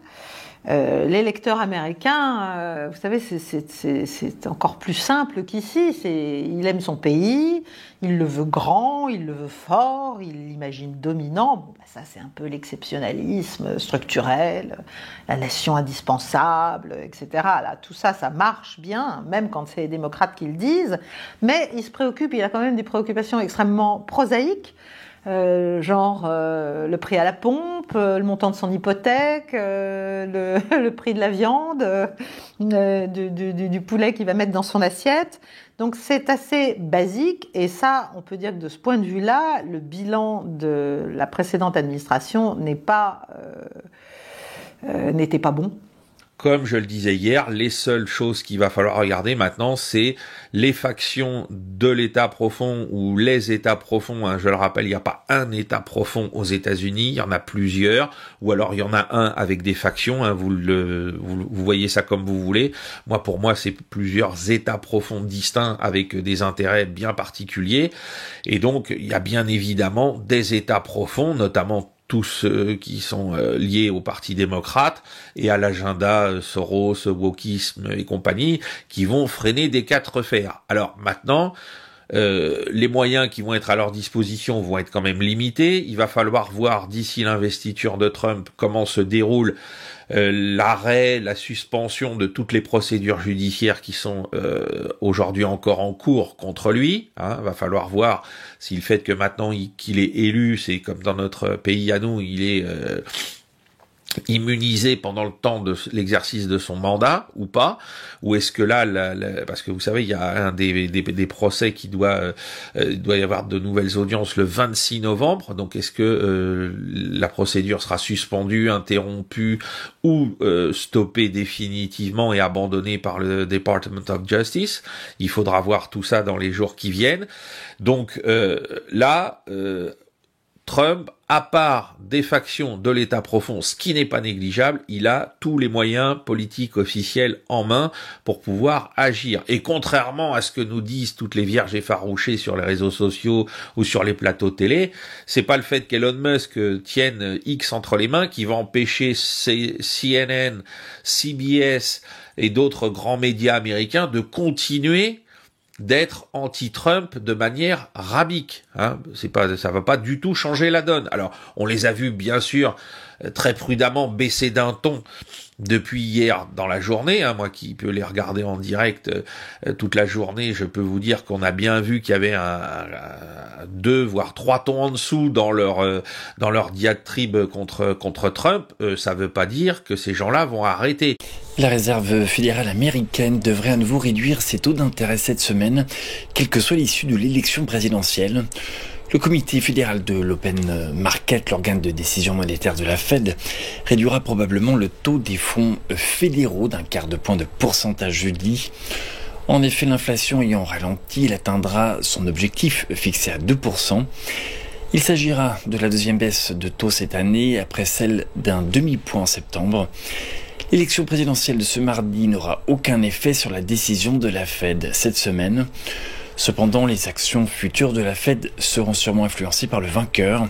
L'électeur américain, vous savez, c'est encore plus simple qu'ici. Il aime son pays, il le veut grand, il le veut fort, il l'imagine dominant. Bon, ça, c'est un peu l'exceptionnalisme structurel, la nation indispensable, etc. Là, tout ça, ça marche bien, même quand c'est les démocrates qui le disent. Mais il se préoccupe, il a quand même des préoccupations extrêmement prosaïques. Genre le prix à la pompe, le montant de son hypothèque, le prix de la viande, du poulet qu'il va mettre dans son assiette. Donc c'est assez basique, et ça, on peut dire que de ce point de vue-là, le bilan de la précédente administration n'était pas bon. Comme je le disais hier, les seules choses qu'il va falloir regarder maintenant, c'est les factions de l'État profond ou les États profonds. Hein. Je le rappelle, il n'y a pas un État profond aux États-Unis, il y en a plusieurs, ou alors il y en a un avec des factions. Hein. Vous voyez ça comme vous voulez. Pour moi, c'est plusieurs États profonds distincts avec des intérêts bien particuliers. Et donc, il y a bien évidemment des États profonds, notamment tous ceux qui sont liés au Parti démocrate et à l'agenda Soros, wokisme et compagnie, qui vont freiner des quatre fers. Alors maintenant, les moyens qui vont être à leur disposition vont être quand même limités. Il va falloir voir d'ici l'investiture de Trump comment se déroule l'arrêt, la suspension de toutes les procédures judiciaires qui sont aujourd'hui encore en cours contre lui. Va falloir voir si le fait que maintenant qu'il est élu, c'est comme dans notre pays à nous, il est immunisé pendant le temps de l'exercice de son mandat ou pas, ou est-ce que là, parce que vous savez, il y a un des procès qui doit y avoir de nouvelles audiences le 26 novembre, donc est-ce que la procédure sera suspendue, interrompue ou stoppée définitivement et abandonnée par le Department of Justice? Il faudra voir tout ça dans les jours qui viennent. Donc Trump, à part des factions de l'État profond, ce qui n'est pas négligeable, il a tous les moyens politiques officiels en main pour pouvoir agir. Et contrairement à ce que nous disent toutes les vierges effarouchées sur les réseaux sociaux ou sur les plateaux télé, c'est pas le fait qu'Elon Musk tienne X entre les mains qui va empêcher CNN, CBS et d'autres grands médias américains de continuer d'être anti-Trump de manière rabique. Ça va pas du tout changer la donne. Alors, on les a vus, bien sûr, très prudemment baisser d'un ton depuis hier dans la journée. Moi qui peux les regarder en direct toute la journée, je peux vous dire qu'on a bien vu qu'il y avait 2 voire 3 tons en dessous dans leur diatribe contre Trump. Ça veut pas dire que ces gens-là vont arrêter. La réserve fédérale américaine devrait à nouveau réduire ses taux d'intérêt cette semaine, quelle que soit l'issue de l'élection présidentielle. Le comité fédéral de l'Open Market, l'organe de décision monétaire de la Fed, réduira probablement le taux des fonds fédéraux d'un quart de point de pourcentage jeudi. En effet, l'inflation ayant ralenti, il atteindra son objectif fixé à 2%. Il s'agira de la deuxième baisse de taux cette année, après celle d'un demi-point en septembre. L'élection présidentielle de ce mardi n'aura aucun effet sur la décision de la Fed cette semaine. Cependant, les actions futures de la Fed seront sûrement influencées par le vainqueur.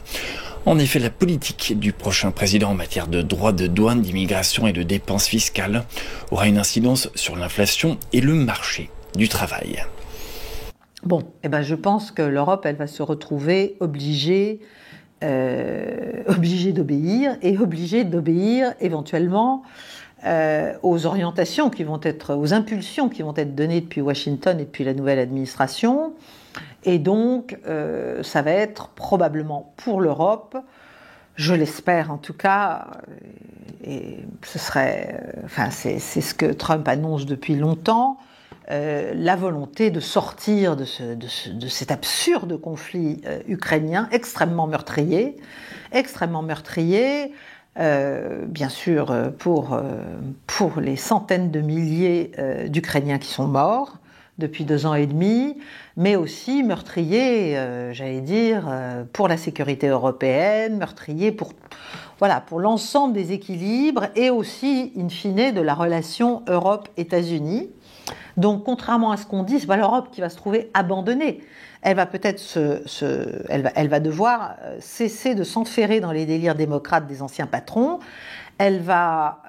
En effet, la politique du prochain président en matière de droits de douane, d'immigration et de dépenses fiscales aura une incidence sur l'inflation et le marché du travail. Je pense que l'Europe, elle va se retrouver obligée d'obéir et obligée d'obéir éventuellement aux orientations aux impulsions qui vont être données depuis Washington et depuis la nouvelle administration. Et donc, ça va être probablement pour l'Europe, je l'espère en tout cas, et ce serait, c'est ce que Trump annonce depuis longtemps, la volonté de sortir de cet absurde conflit ukrainien extrêmement meurtrier, bien sûr pour les centaines de milliers d'Ukrainiens qui sont morts depuis 2 ans et demi, mais aussi meurtrier, pour la sécurité européenne, meurtrier pour l'ensemble des équilibres et aussi, in fine, de la relation Europe-États-Unis. Donc, contrairement à ce qu'on dit, c'est pas l'Europe qui va se trouver abandonnée. Elle va peut-être elle va devoir cesser de s'enferrer dans les délires démocrates des anciens patrons. Elle va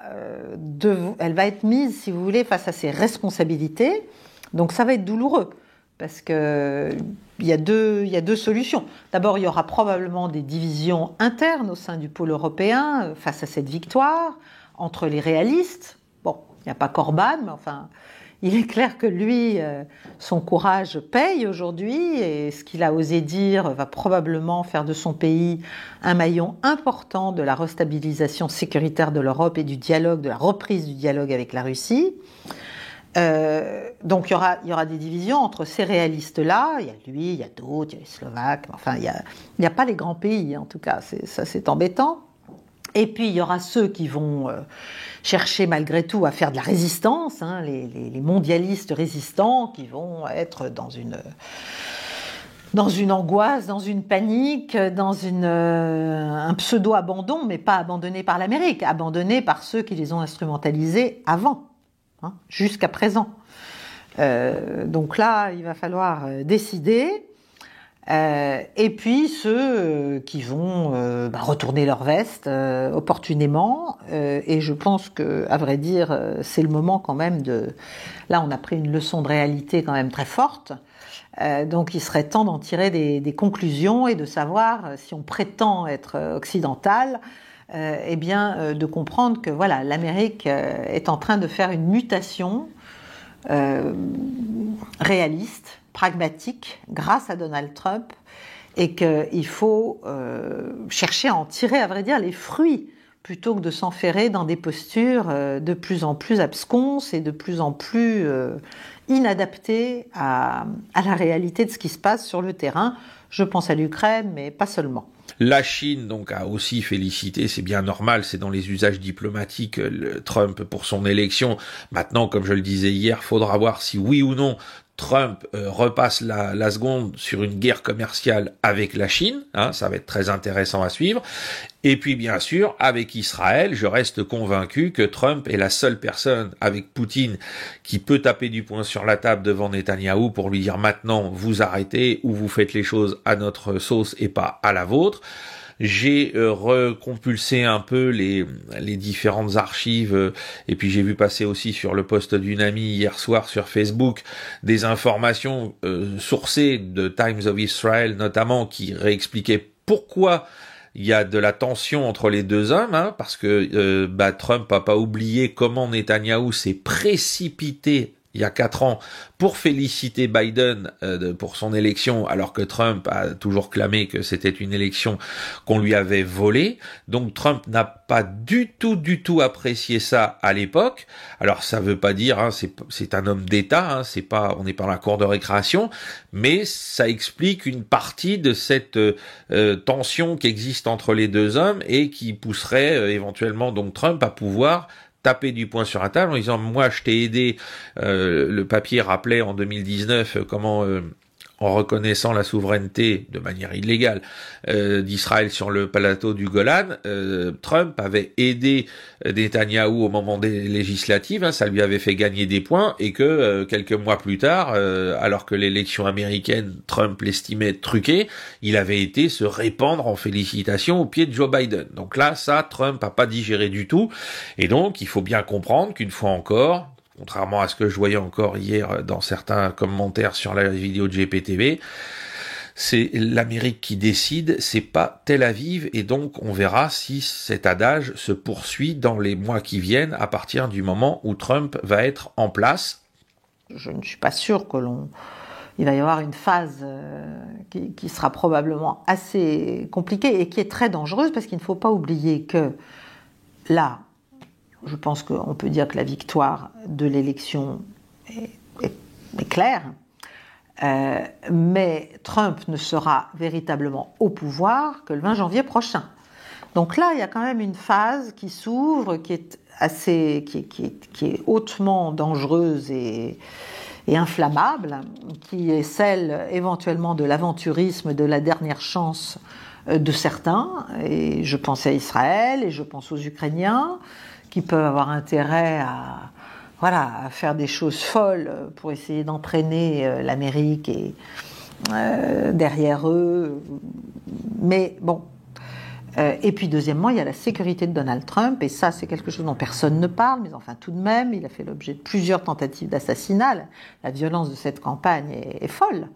être mise, si vous voulez, face à ses responsabilités. Donc, ça va être douloureux parce que il y a deux solutions. D'abord, il y aura probablement des divisions internes au sein du pôle européen face à cette victoire entre les réalistes. Bon, il n'y a pas Corban, mais enfin. Il est clair que lui, son courage paye aujourd'hui et ce qu'il a osé dire va probablement faire de son pays un maillon important de la restabilisation sécuritaire de l'Europe et du dialogue, de la reprise du dialogue avec la Russie. Donc il y aura des divisions entre ces réalistes-là. Il y a lui, il y a d'autres, il y a les Slovaques. Enfin, il n'y a pas les grands pays, en tout cas. C'est embêtant. Et puis il y aura ceux qui vont chercher malgré tout à faire de la résistance, hein, les mondialistes résistants qui vont être dans une angoisse, dans une panique, dans un pseudo-abandon, mais pas abandonné par l'Amérique, abandonné par ceux qui les ont instrumentalisés avant, hein, jusqu'à présent. Donc là, il va falloir décider. Et puis ceux qui vont retourner leur veste opportunément. Et je pense que, à vrai dire, c'est le moment quand même de... Là, on a pris une leçon de réalité quand même très forte. Donc il serait temps d'en tirer des conclusions et de savoir si on prétend être occidental, de comprendre que voilà, l'Amérique est en train de faire une mutation réaliste, pragmatique, grâce à Donald Trump, et qu'il faut chercher à en tirer, à vrai dire, les fruits, plutôt que de s'enferrer dans des postures de plus en plus absconses et de plus en plus inadaptées à la réalité de ce qui se passe sur le terrain. Je pense à l'Ukraine, mais pas seulement. La Chine, donc, a aussi félicité, c'est bien normal, c'est dans les usages diplomatiques, Trump pour son élection. Maintenant, comme je le disais hier, faudra voir si oui ou non Trump repasse la seconde sur une guerre commerciale avec la Chine, hein, ça va être très intéressant à suivre. Et puis bien sûr, avec Israël, je reste convaincu que Trump est la seule personne avec Poutine qui peut taper du poing sur la table devant Netanyahou pour lui dire maintenant vous arrêtez ou vous faites les choses à notre sauce et pas à la vôtre. J'ai recompulsé un peu les différentes archives et puis j'ai vu passer aussi sur le post d'une amie hier soir sur Facebook des informations sourcées de Times of Israel notamment qui réexpliquaient pourquoi il y a de la tension entre les deux hommes, hein, parce que Trump a pas oublié comment Netanyahou s'est précipité il y a 4 ans pour féliciter Biden pour son élection, alors que Trump a toujours clamé que c'était une élection qu'on lui avait volée. Donc Trump n'a pas du tout apprécié ça à l'époque. Alors ça veut pas dire, hein, c'est un homme d'État, hein, on n'est pas dans la cour de récréation, mais ça explique une partie de cette tension qui existe entre les deux hommes et qui pousserait éventuellement donc Trump à pouvoir taper du poing sur la table en disant moi je t'ai aidé, le papier rappelait en 2019 comment en reconnaissant la souveraineté de manière illégale d'Israël sur le plateau du Golan, Trump avait aidé Netanyahou au moment des législatives, hein, ça lui avait fait gagner des points et que quelques mois plus tard, alors que l'élection américaine, Trump l'estimait truquée, il avait été se répandre en félicitations au pied de Joe Biden. Donc là, ça, Trump a pas digéré du tout et donc il faut bien comprendre qu'une fois encore, contrairement à ce que je voyais encore hier dans certains commentaires sur la vidéo de GPTV, c'est l'Amérique qui décide, c'est pas Tel Aviv, et donc on verra si cet adage se poursuit dans les mois qui viennent à partir du moment où Trump va être en place. Je ne suis pas sûre il va y avoir une phase qui sera probablement assez compliquée et qui est très dangereuse parce qu'il ne faut pas oublier que là, je pense qu'on peut dire que la victoire de l'élection est claire, mais Trump ne sera véritablement au pouvoir que le 20 janvier prochain. Donc là, il y a quand même une phase qui s'ouvre, qui est hautement dangereuse et inflammable, qui est celle éventuellement de l'aventurisme, de la dernière chance de certains, et je pense à Israël, et je pense aux Ukrainiens, qui peuvent avoir intérêt à faire des choses folles pour essayer d'entraîner l'Amérique et derrière eux. Mais bon. Et puis deuxièmement, il y a la sécurité de Donald Trump, et ça c'est quelque chose dont personne ne parle, mais enfin tout de même, il a fait l'objet de plusieurs tentatives d'assassinat. La violence de cette campagne est folle,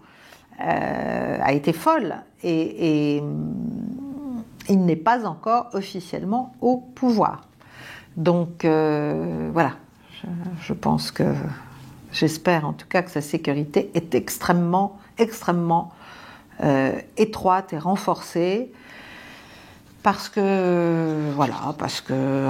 a été folle, et il n'est pas encore officiellement au pouvoir. Donc voilà, je pense que, j'espère en tout cas que sa sécurité est extrêmement étroite et renforcée, parce que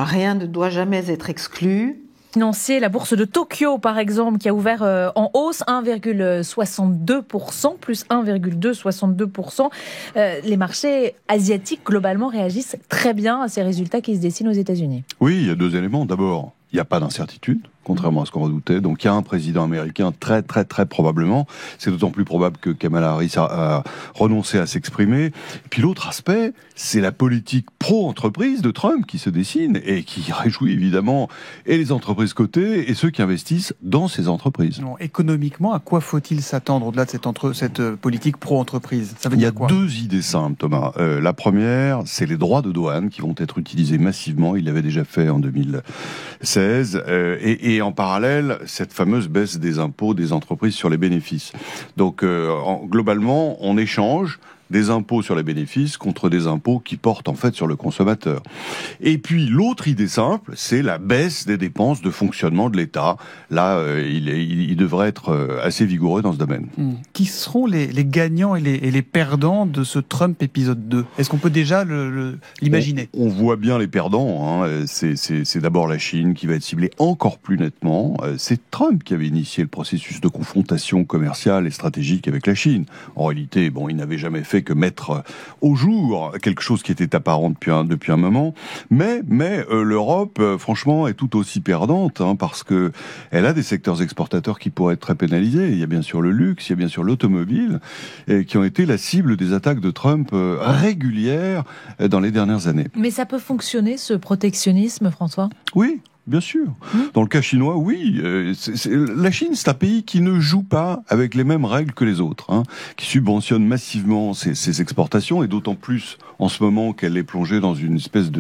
rien ne doit jamais être exclu. financiers, la bourse de Tokyo par exemple, qui a ouvert en hausse 1,62%, plus 1,62%. Les marchés asiatiques globalement réagissent très bien à ces résultats qui se dessinent aux États-Unis. Oui, il y a deux éléments. D'abord, il n'y a pas d'incertitude, contrairement à ce qu'on redoutait. Donc il y a un président américain très probablement. C'est d'autant plus probable que Kamala Harris a renoncé à s'exprimer. Et puis l'autre aspect, c'est la politique pro-entreprise de Trump qui se dessine et qui réjouit évidemment et les entreprises cotées et ceux qui investissent dans ces entreprises. Non, économiquement, à quoi faut-il s'attendre au-delà de cette politique pro-entreprise ? Ça veut dire quoi ? Il y a deux idées simples, Thomas. La première, c'est les droits de douane qui vont être utilisés massivement. Il l'avait déjà fait en 2016. Et en parallèle, cette fameuse baisse des impôts des entreprises sur les bénéfices. Donc, globalement, on échange des impôts sur les bénéfices contre des impôts qui portent en fait sur le consommateur. Et puis l'autre idée simple, c'est la baisse des dépenses de fonctionnement de l'État. Là, il devrait être assez vigoureux dans ce domaine. Qui seront les gagnants et les perdants de ce Trump épisode 2 ? Est-ce qu'on peut déjà l'imaginer ? On voit bien les perdants. Hein. C'est d'abord la Chine qui va être ciblée encore plus nettement. C'est Trump qui avait initié le processus de confrontation commerciale et stratégique avec la Chine. En réalité, il n'avait jamais fait que mettre au jour quelque chose qui était apparent depuis un moment. Mais l'Europe, franchement, est tout aussi perdante, parce que elle a des secteurs exportateurs qui pourraient être très pénalisés. Il y a bien sûr le luxe, il y a bien sûr l'automobile, qui ont été la cible des attaques de Trump régulières dans les dernières années. Mais ça peut fonctionner, ce protectionnisme, François ? Oui. Bien sûr. Dans le cas chinois, oui. La Chine, c'est un pays qui ne joue pas avec les mêmes règles que les autres, qui subventionne massivement ses exportations, et d'autant plus en ce moment qu'elle est plongée dans une espèce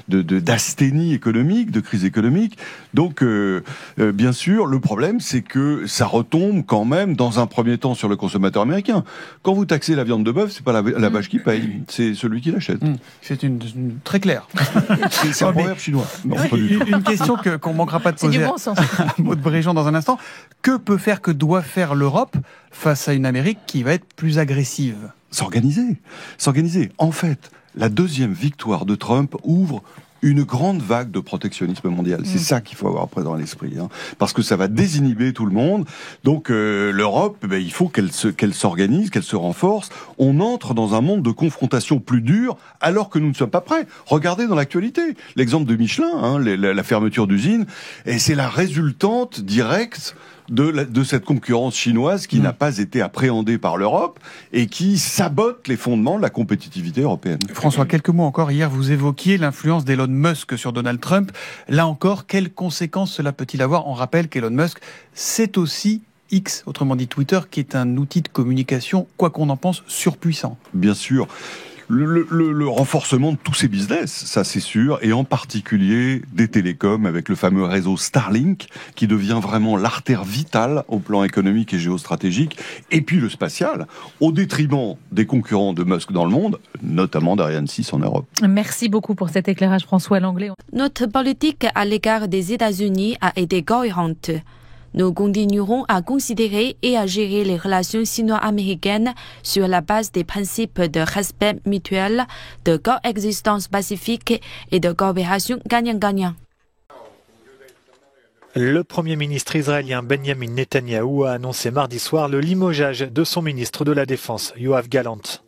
d'asthénie économique, de crise économique. Donc, bien sûr, le problème, c'est que ça retombe quand même, dans un premier temps, sur le consommateur américain. Quand vous taxez la viande de bœuf, c'est pas la vache qui paye, c'est celui qui l'achète. C'est une très clair. C'est un proverbe chinois. Non, pas du tout. Une question qu'on ne manquera pas de poser à Maud Bréjean dans un instant. Que doit faire l'Europe face à une Amérique qui va être plus agressive ? S'organiser. En fait, la deuxième victoire de Trump ouvre une grande vague de protectionnisme mondial. C'est ça qu'il faut avoir présent à l'esprit, parce que ça va désinhiber tout le monde. Donc l'Europe, il faut qu'elle s'organise, qu'elle se renforce. On entre dans un monde de confrontation plus dur, alors que nous ne sommes pas prêts. Regardez dans l'actualité l'exemple de Michelin, la fermeture d'usines, et c'est la résultante directe de cette concurrence chinoise qui n'a pas été appréhendée par l'Europe et qui sabote les fondements de la compétitivité européenne. François, quelques mots encore. Hier, vous évoquiez l'influence d'Elon Musk sur Donald Trump. Là encore, quelles conséquences cela peut-il avoir ? On rappelle qu'Elon Musk, c'est aussi X, autrement dit Twitter, qui est un outil de communication, quoi qu'on en pense, surpuissant. Bien sûr. Le renforcement de tous ces business, ça c'est sûr, et en particulier des télécoms avec le fameux réseau Starlink qui devient vraiment l'artère vitale au plan économique et géostratégique, et puis le spatial, au détriment des concurrents de Musk dans le monde, notamment d'Ariane 6 en Europe. Merci beaucoup pour cet éclairage, François Langlais. Notre politique à l'égard des États-Unis a été cohérente. Nous continuerons à considérer et à gérer les relations sino-américaines sur la base des principes de respect mutuel, de coexistence pacifique et de coopération gagnant-gagnant. Le Premier ministre israélien Benjamin Netanyahou a annoncé mardi soir le limogeage de son ministre de la Défense, Yoav Gallant.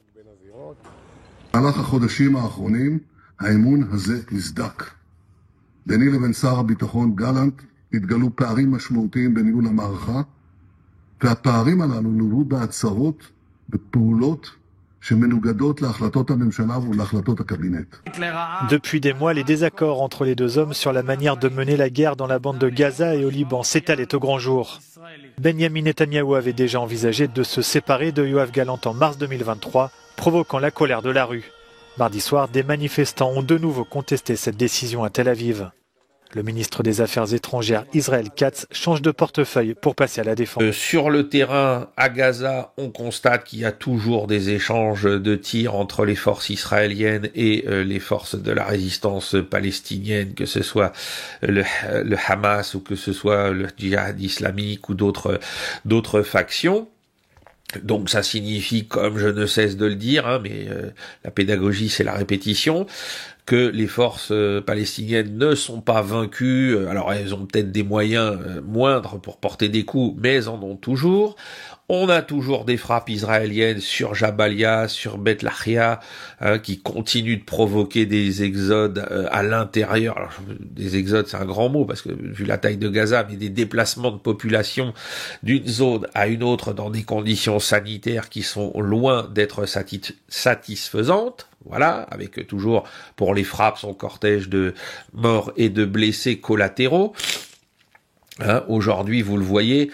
התגלו פערים משמעותיים בניהול המערכה, והפערים הללו נורו בהצהרות, בפעולות שמנוגדות להחלטות הממשלה ולהחלטות הקבינט. Depuis des mois, les désaccords entre les deux hommes sur la manière de mener la guerre dans la bande de Gaza et au Liban s'étalaient au grand jour. Benjamin Netanyahou avait déjà envisagé de se séparer de Yoav Gallant en mars 2023, provoquant la colère de la rue. Mardi soir, des manifestants ont de nouveau contesté cette décision à Tel Aviv. Le ministre des Affaires étrangères, Israël Katz, change de portefeuille pour passer à la défense. Sur le terrain, à Gaza, on constate qu'il y a toujours des échanges de tirs entre les forces israéliennes et les forces de la résistance palestinienne, que ce soit le Hamas ou que ce soit le djihad islamique ou d'autres factions. Donc ça signifie, comme je ne cesse de le dire, mais la pédagogie c'est la répétition, que les forces palestiniennes ne sont pas vaincues. Alors elles ont peut-être des moyens moindres pour porter des coups, mais elles en ont toujours. On a toujours des frappes israéliennes sur Jabalia, sur Beth Lahia, qui continuent de provoquer des exodes à l'intérieur. Alors, des exodes, c'est un grand mot, parce que vu la taille de Gaza, mais des déplacements de population d'une zone à une autre dans des conditions sanitaires qui sont loin d'être satisfaisantes. Voilà, avec toujours, pour les frappes, son cortège de morts et de blessés collatéraux. Aujourd'hui, vous le voyez,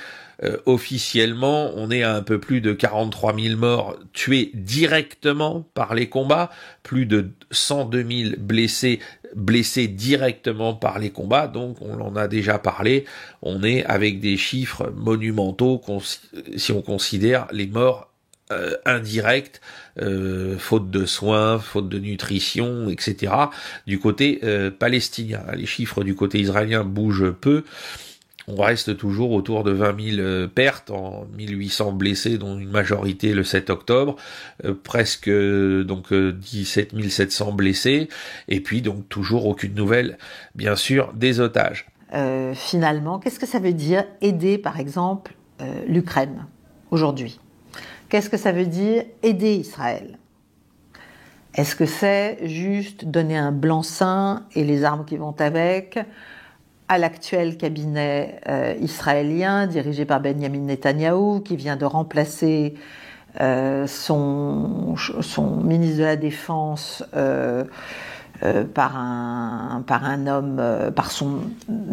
officiellement, on est à un peu plus de 43 000 morts tués directement par les combats, plus de 102 000 blessés directement par les combats, donc on en a déjà parlé, on est avec des chiffres monumentaux si on considère les morts indirects, faute de soins, faute de nutrition, etc. du côté palestinien. Les chiffres du côté israélien bougent peu. On reste toujours autour de 20 000 pertes, en 1800 blessés, dont une majorité le 7 octobre, presque donc 17 700 blessés, et puis donc toujours aucune nouvelle, bien sûr, des otages. Finalement, qu'est-ce que ça veut dire aider, par exemple, l'Ukraine aujourd'hui ? Qu'est-ce que ça veut dire aider Israël ? Est-ce que c'est juste donner un blanc-seing et les armes qui vont avec à l'actuel cabinet israélien dirigé par Benjamin Netanyahou, qui vient de remplacer son ministre de la Défense par son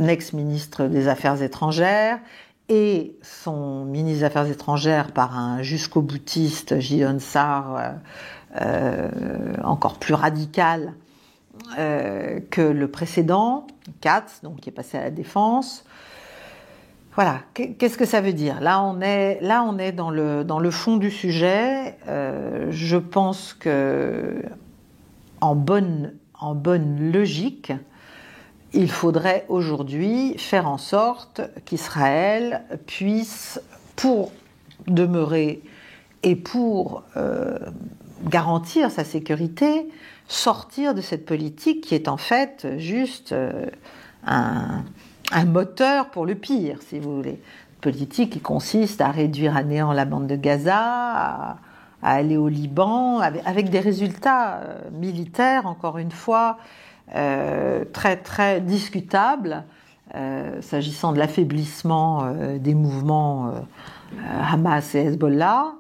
ex-ministre des Affaires étrangères, et son ministre des Affaires étrangères par un jusqu'au boutiste, Gideon Sa'ar, encore plus radical que le précédent, Katz, donc qui est passé à la défense. Voilà, qu'est-ce que ça veut dire ? Là, on est dans le fond du sujet. Je pense que en bonne logique, il faudrait aujourd'hui faire en sorte qu'Israël puisse, pour demeurer et pour garantir sa sécurité, sortir de cette politique qui est en fait juste un moteur pour le pire, si vous voulez. Une politique qui consiste à réduire à néant la bande de Gaza, à aller au Liban, avec des résultats militaires, encore une fois, très très discutables, s'agissant de l'affaiblissement des mouvements Hamas et Hezbollah.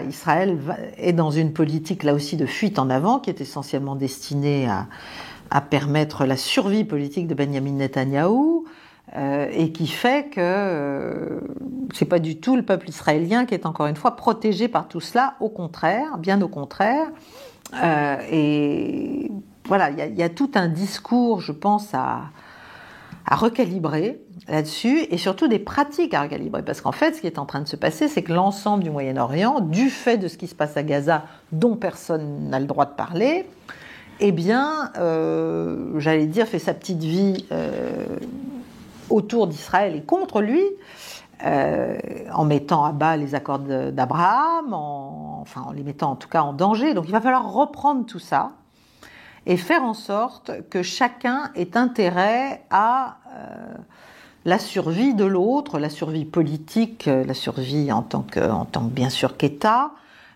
Israël est dans une politique là aussi de fuite en avant qui est essentiellement destinée à permettre la survie politique de Benjamin Netanyahou, et qui fait que c'est pas du tout le peuple israélien qui est encore une fois protégé par tout cela, au contraire, bien au contraire. Et voilà, il y a tout un discours, je pense, à recalibrer là-dessus, et surtout des pratiques à recalibrer, parce qu'en fait, ce qui est en train de se passer, c'est que l'ensemble du Moyen-Orient, du fait de ce qui se passe à Gaza, dont personne n'a le droit de parler, eh bien, j'allais dire, fait sa petite vie autour d'Israël et contre lui, en mettant à bas les accords d'Abraham, en les mettant en tout cas en danger. Donc il va falloir reprendre tout ça et faire en sorte que chacun ait intérêt à la survie de l'autre, la survie politique, la survie en tant que bien sûr qu'État,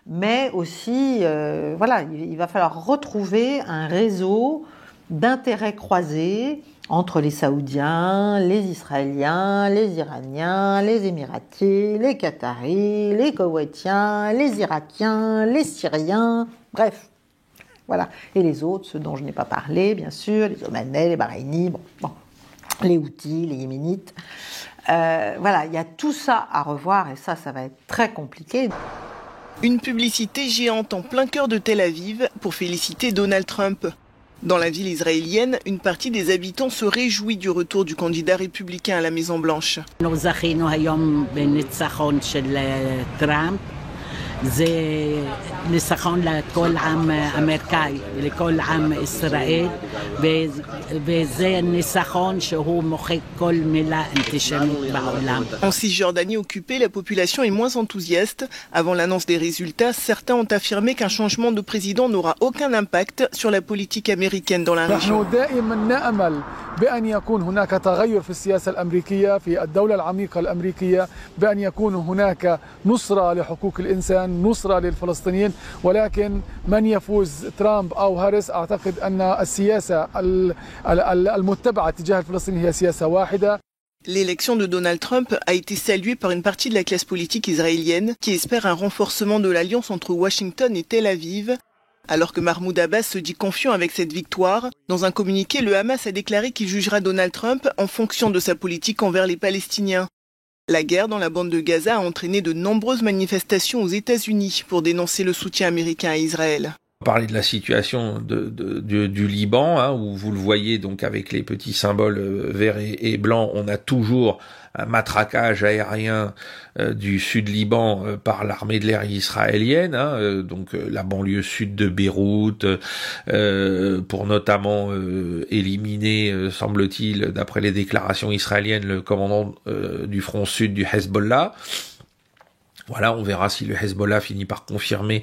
mais aussi, il va falloir retrouver un réseau d'intérêts croisés entre les Saoudiens, les Israéliens, les Iraniens, les Émiratis, les Qataris, les Koweïtiens, les Irakiens, les Syriens, bref. Voilà. Et les autres, ceux dont je n'ai pas parlé, bien sûr, les Omanais, les Bahreïnis, les Houthis, les Yéménites. Il y a tout ça à revoir, et ça va être très compliqué. Une publicité géante en plein cœur de Tel Aviv pour féliciter Donald Trump. Dans la ville israélienne, une partie des habitants se réjouit du retour du candidat républicain à la Maison-Blanche. זה ניצחון לכל עם אמריקאי ולכל עם ישראל, וזה ניצחון שהוא מוחק כל מילה אנטישמית בעולם. En Cisjordanie occupée, la population est moins enthousiaste. Avant l'annonce des résultats, certains ont affirmé qu'un changement de président n'aura aucun impact sur la politique américaine dans la région. بأن يكون هناك تغير في السياسة الأمريكية في الدولة العميقة الأمريكية، بأن يكون هناك نصرة لحقوق الإنسان، نصرة للفلسطينيين، ولكن من يفوز ترامب أو هاريس أعتقد أن السياسة المتبعة تجاه الفلسطينيين هي سياسة واحدة. L'élection de Donald Trump a été saluée par une partie de la classe politique israélienne qui espère un renforcement de l'alliance entre Washington et Tel Aviv. Alors que Mahmoud Abbas se dit confiant avec cette victoire, dans un communiqué, le Hamas a déclaré qu'il jugera Donald Trump en fonction de sa politique envers les Palestiniens. La guerre dans la bande de Gaza a entraîné de nombreuses manifestations aux États-Unis pour dénoncer le soutien américain à Israël. On va parler de la situation du Liban, hein, où vous le voyez donc avec les petits symboles verts et blancs, on a toujours un matraquage aérien du sud Liban par l'armée de l'air israélienne, hein, donc la banlieue sud de Beyrouth, pour notamment éliminer, semble-t-il, d'après les déclarations israéliennes, le commandant du front sud du Hezbollah. Voilà, on verra si le Hezbollah finit par confirmer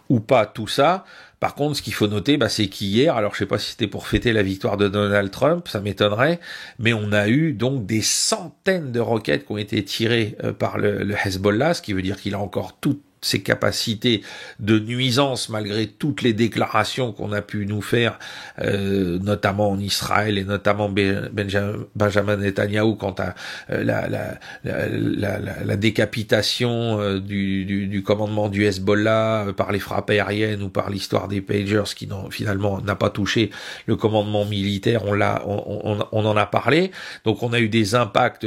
ou pas tout ça. Par contre, ce qu'il faut noter, c'est qu'hier, alors je sais pas si c'était pour fêter la victoire de Donald Trump, ça m'étonnerait, mais on a eu donc des centaines de roquettes qui ont été tirées par le Hezbollah, ce qui veut dire qu'il a encore toutes ses capacités de nuisance malgré toutes les déclarations qu'on a pu nous faire, notamment en Israël et notamment Benjamin Netanyahou quant à la décapitation du commandement du Hezbollah par les frappes aériennes ou par l'histoire des pagers qui finalement n'a pas touché le commandement militaire. On en a parlé. Donc on a eu des impacts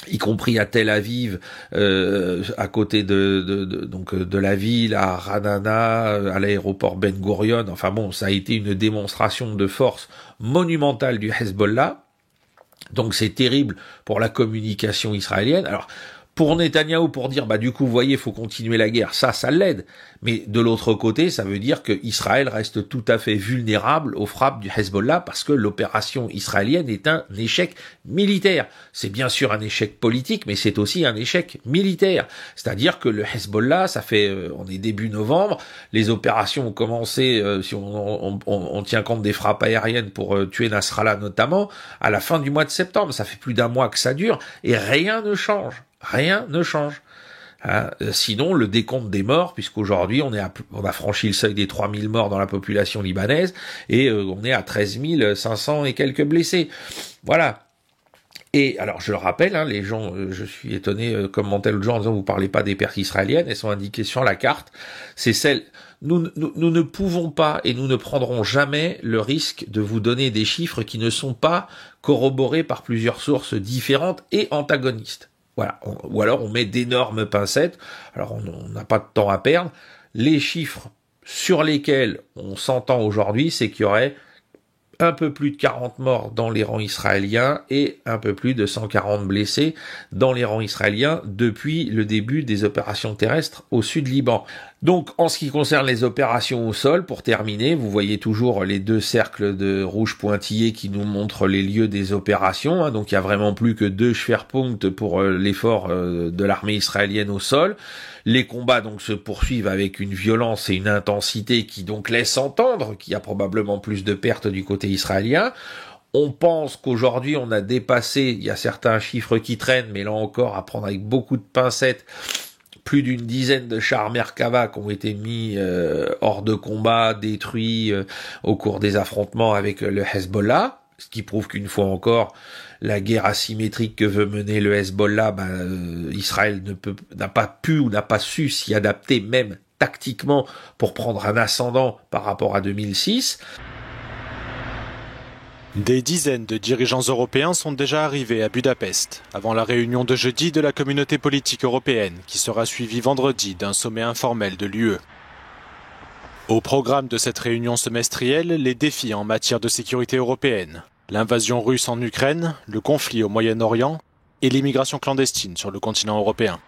y compris à Tel Aviv, à côté de la ville, à Ranana, à l'aéroport Ben Gurion. Enfin bon, ça a été une démonstration de force monumentale du Hezbollah. Donc c'est terrible pour la communication israélienne. Alors, pour Netanyahou, pour dire, du coup, vous voyez, il faut continuer la guerre, ça l'aide. Mais de l'autre côté, ça veut dire que Israël reste tout à fait vulnérable aux frappes du Hezbollah parce que l'opération israélienne est un échec militaire. C'est bien sûr un échec politique, mais c'est aussi un échec militaire. C'est-à-dire que le Hezbollah, ça fait, on est début novembre, les opérations ont commencé, si on tient compte des frappes aériennes pour tuer Nasrallah notamment, à la fin du mois de septembre. Ça fait plus d'un mois que ça dure et rien ne change. Rien ne change. Sinon, le décompte des morts, puisqu'aujourd'hui, on a franchi le seuil des 3000 morts dans la population libanaise, et on est à 13 500 et quelques blessés. Voilà. Et alors, je le rappelle, les gens, je suis étonné, commentaient l'autre jour en disant, vous parlez pas des pertes israéliennes, elles sont indiquées sur la carte. C'est celle, nous ne pouvons pas et nous ne prendrons jamais le risque de vous donner des chiffres qui ne sont pas corroborés par plusieurs sources différentes et antagonistes. Voilà, ou alors on met d'énormes pincettes, alors on n'a pas de temps à perdre. Les chiffres sur lesquels on s'entend aujourd'hui, c'est qu'il y aurait un peu plus de 40 morts dans les rangs israéliens et un peu plus de 140 blessés dans les rangs israéliens depuis le début des opérations terrestres au sud Liban. Donc, en ce qui concerne les opérations au sol, pour terminer, vous voyez toujours les deux cercles de rouge pointillés qui nous montrent les lieux des opérations. Donc, il y a vraiment plus que 2 Schwerpunkte pour l'effort de l'armée israélienne au sol. Les combats donc se poursuivent avec une violence et une intensité qui donc laissent entendre qu'il y a probablement plus de pertes du côté israélien. On pense qu'aujourd'hui on a dépassé, il y a certains chiffres qui traînent, mais là encore à prendre avec beaucoup de pincettes, plus d'une dizaine de chars Merkava qui ont été mis hors de combat, détruits au cours des affrontements avec le Hezbollah, ce qui prouve qu'une fois encore, la guerre asymétrique que veut mener le Hezbollah, Israël n'a pas pu ou n'a pas su s'y adapter, même tactiquement, pour prendre un ascendant par rapport à 2006. Des dizaines de dirigeants européens sont déjà arrivés à Budapest, avant la réunion de jeudi de la communauté politique européenne, qui sera suivie vendredi d'un sommet informel de l'UE. Au programme de cette réunion semestrielle, les défis en matière de sécurité européenne. L'invasion russe en Ukraine, le conflit au Moyen-Orient et l'immigration clandestine sur le continent européen.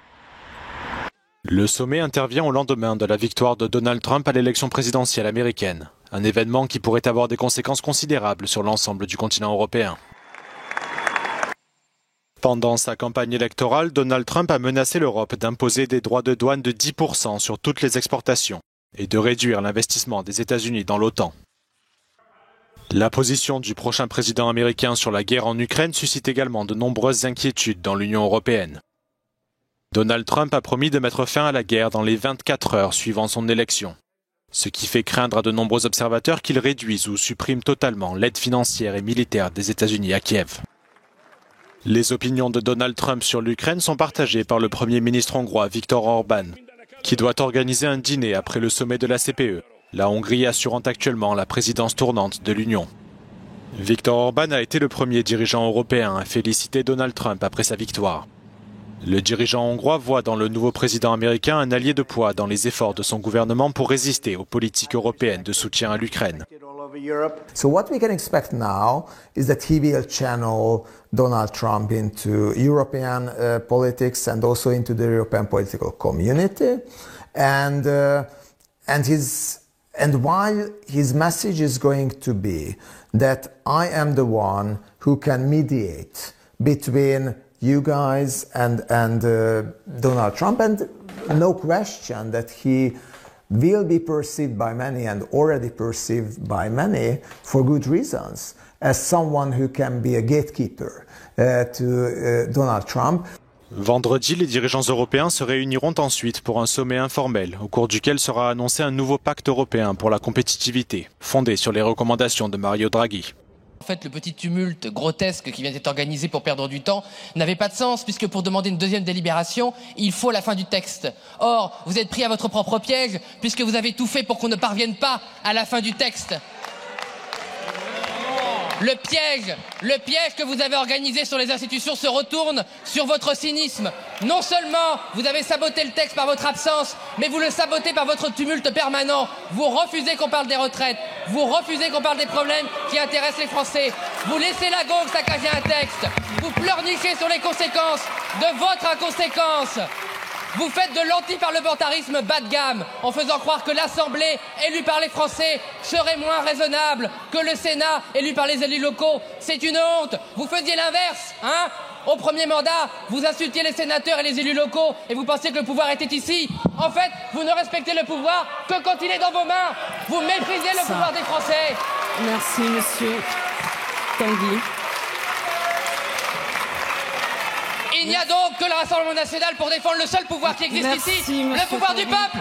Le sommet intervient au lendemain de la victoire de Donald Trump à l'élection présidentielle américaine. Un événement qui pourrait avoir des conséquences considérables sur l'ensemble du continent européen. Pendant sa campagne électorale, Donald Trump a menacé l'Europe d'imposer des droits de douane de 10% sur toutes les exportations et de réduire l'investissement des États-Unis dans l'OTAN. La position du prochain président américain sur la guerre en Ukraine suscite également de nombreuses inquiétudes dans l'Union européenne. Donald Trump a promis de mettre fin à la guerre dans les 24 heures suivant son élection, ce qui fait craindre à de nombreux observateurs qu'il réduise ou supprime totalement l'aide financière et militaire des États-Unis à Kiev. Les opinions de Donald Trump sur l'Ukraine sont partagées par le Premier ministre hongrois Viktor Orban, qui doit organiser un dîner après le sommet de la CPE, la Hongrie assurant actuellement la présidence tournante de l'Union. Viktor Orban a été le premier dirigeant européen à féliciter Donald Trump après sa victoire. Le dirigeant hongrois voit dans le nouveau président américain un allié de poids dans les efforts de son gouvernement pour résister aux politiques européennes de soutien à l'Ukraine. So what we can expect now is that he will channel Donald Trump into European politics and also into the European political community, and while his message is going to be that I am the one who can mediate between you guys and Donald Trump, and no question that he will be perceived by many and already perceived by many for good reasons as someone who can be a gatekeeper to Donald Trump. Vendredi, les dirigeants européens se réuniront ensuite pour un sommet informel au cours duquel sera annoncé un nouveau pacte européen pour la compétitivité, fondé sur les recommandations de Mario Draghi. En fait, le petit tumulte grotesque qui vient d'être organisé pour perdre du temps n'avait pas de sens, puisque pour demander une deuxième délibération, il faut la fin du texte. Or, vous êtes pris à votre propre piège, puisque vous avez tout fait pour qu'on ne parvienne pas à la fin du texte. Le piège que vous avez organisé sur les institutions se retourne sur votre cynisme. Non seulement vous avez saboté le texte par votre absence, mais vous le sabotez par votre tumulte permanent. Vous refusez qu'on parle des retraites, vous refusez qu'on parle des problèmes qui intéressent les Français. Vous laissez la gauche saccager un texte, vous pleurnichez sur les conséquences de votre inconséquence. Vous faites de l'antiparlementarisme bas de gamme en faisant croire que l'Assemblée élue par les Français serait moins raisonnable que le Sénat élu par les élus locaux. C'est une honte. Vous faisiez l'inverse, hein ? Au premier mandat, vous insultiez les sénateurs et les élus locaux et vous pensiez que le pouvoir était ici. En fait, vous ne respectez le pouvoir que quand il est dans vos mains. Vous méprisez le pouvoir des Français. Merci, monsieur Tanguy. Il n'y a donc que le Rassemblement national pour défendre le seul pouvoir qui existe ici, le pouvoir du peuple.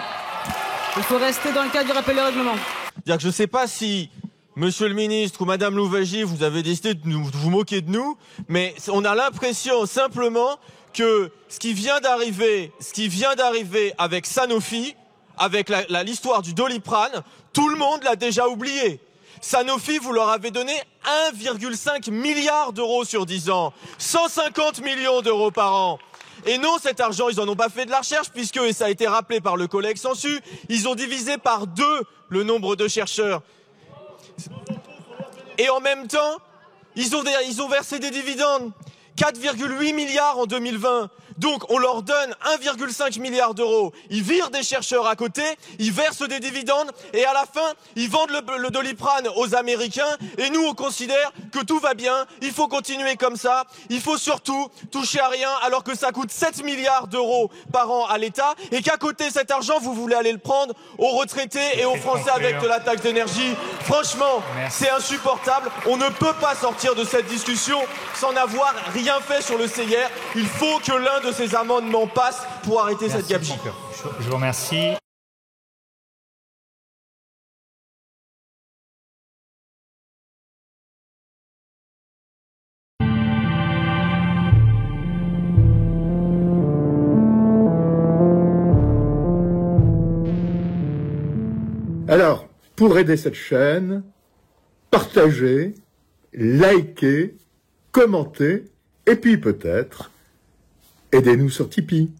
Il faut rester dans le cadre du rappel au règlement. Je ne sais pas si Monsieur le ministre ou Madame Louvagie, vous avez décidé de vous moquer de nous, mais on a l'impression simplement que ce qui vient d'arriver avec Sanofi, avec l'histoire du Doliprane, tout le monde l'a déjà oublié. Sanofi, vous leur avez donné 1,5 milliard d'euros sur 10 ans, 150 millions d'euros par an. Et non, cet argent, ils en ont pas fait de la recherche puisque, et ça a été rappelé par le collègue Sansu, ils ont divisé par 2 le nombre de chercheurs. Et en même temps, ils ont versé des dividendes, 4,8 milliards en 2020. Donc on leur donne 1,5 milliard d'euros, ils virent des chercheurs à côté, ils versent des dividendes et à la fin, ils vendent le Doliprane aux Américains et nous on considère que tout va bien, il faut continuer comme ça, il faut surtout toucher à rien alors que ça coûte 7 milliards d'euros par an à l'État et qu'à côté cet argent vous voulez aller le prendre aux retraités et aux Français avec de la taxe d'énergie. Franchement, c'est insupportable, on ne peut pas sortir de cette discussion sans avoir rien fait sur le CIR, il faut que l'un de ces amendements passent pour arrêter cette gabegie. Je vous remercie. Alors, pour aider cette chaîne, partagez, likez, commentez, et puis peut-être aidez-nous sur Tipeee.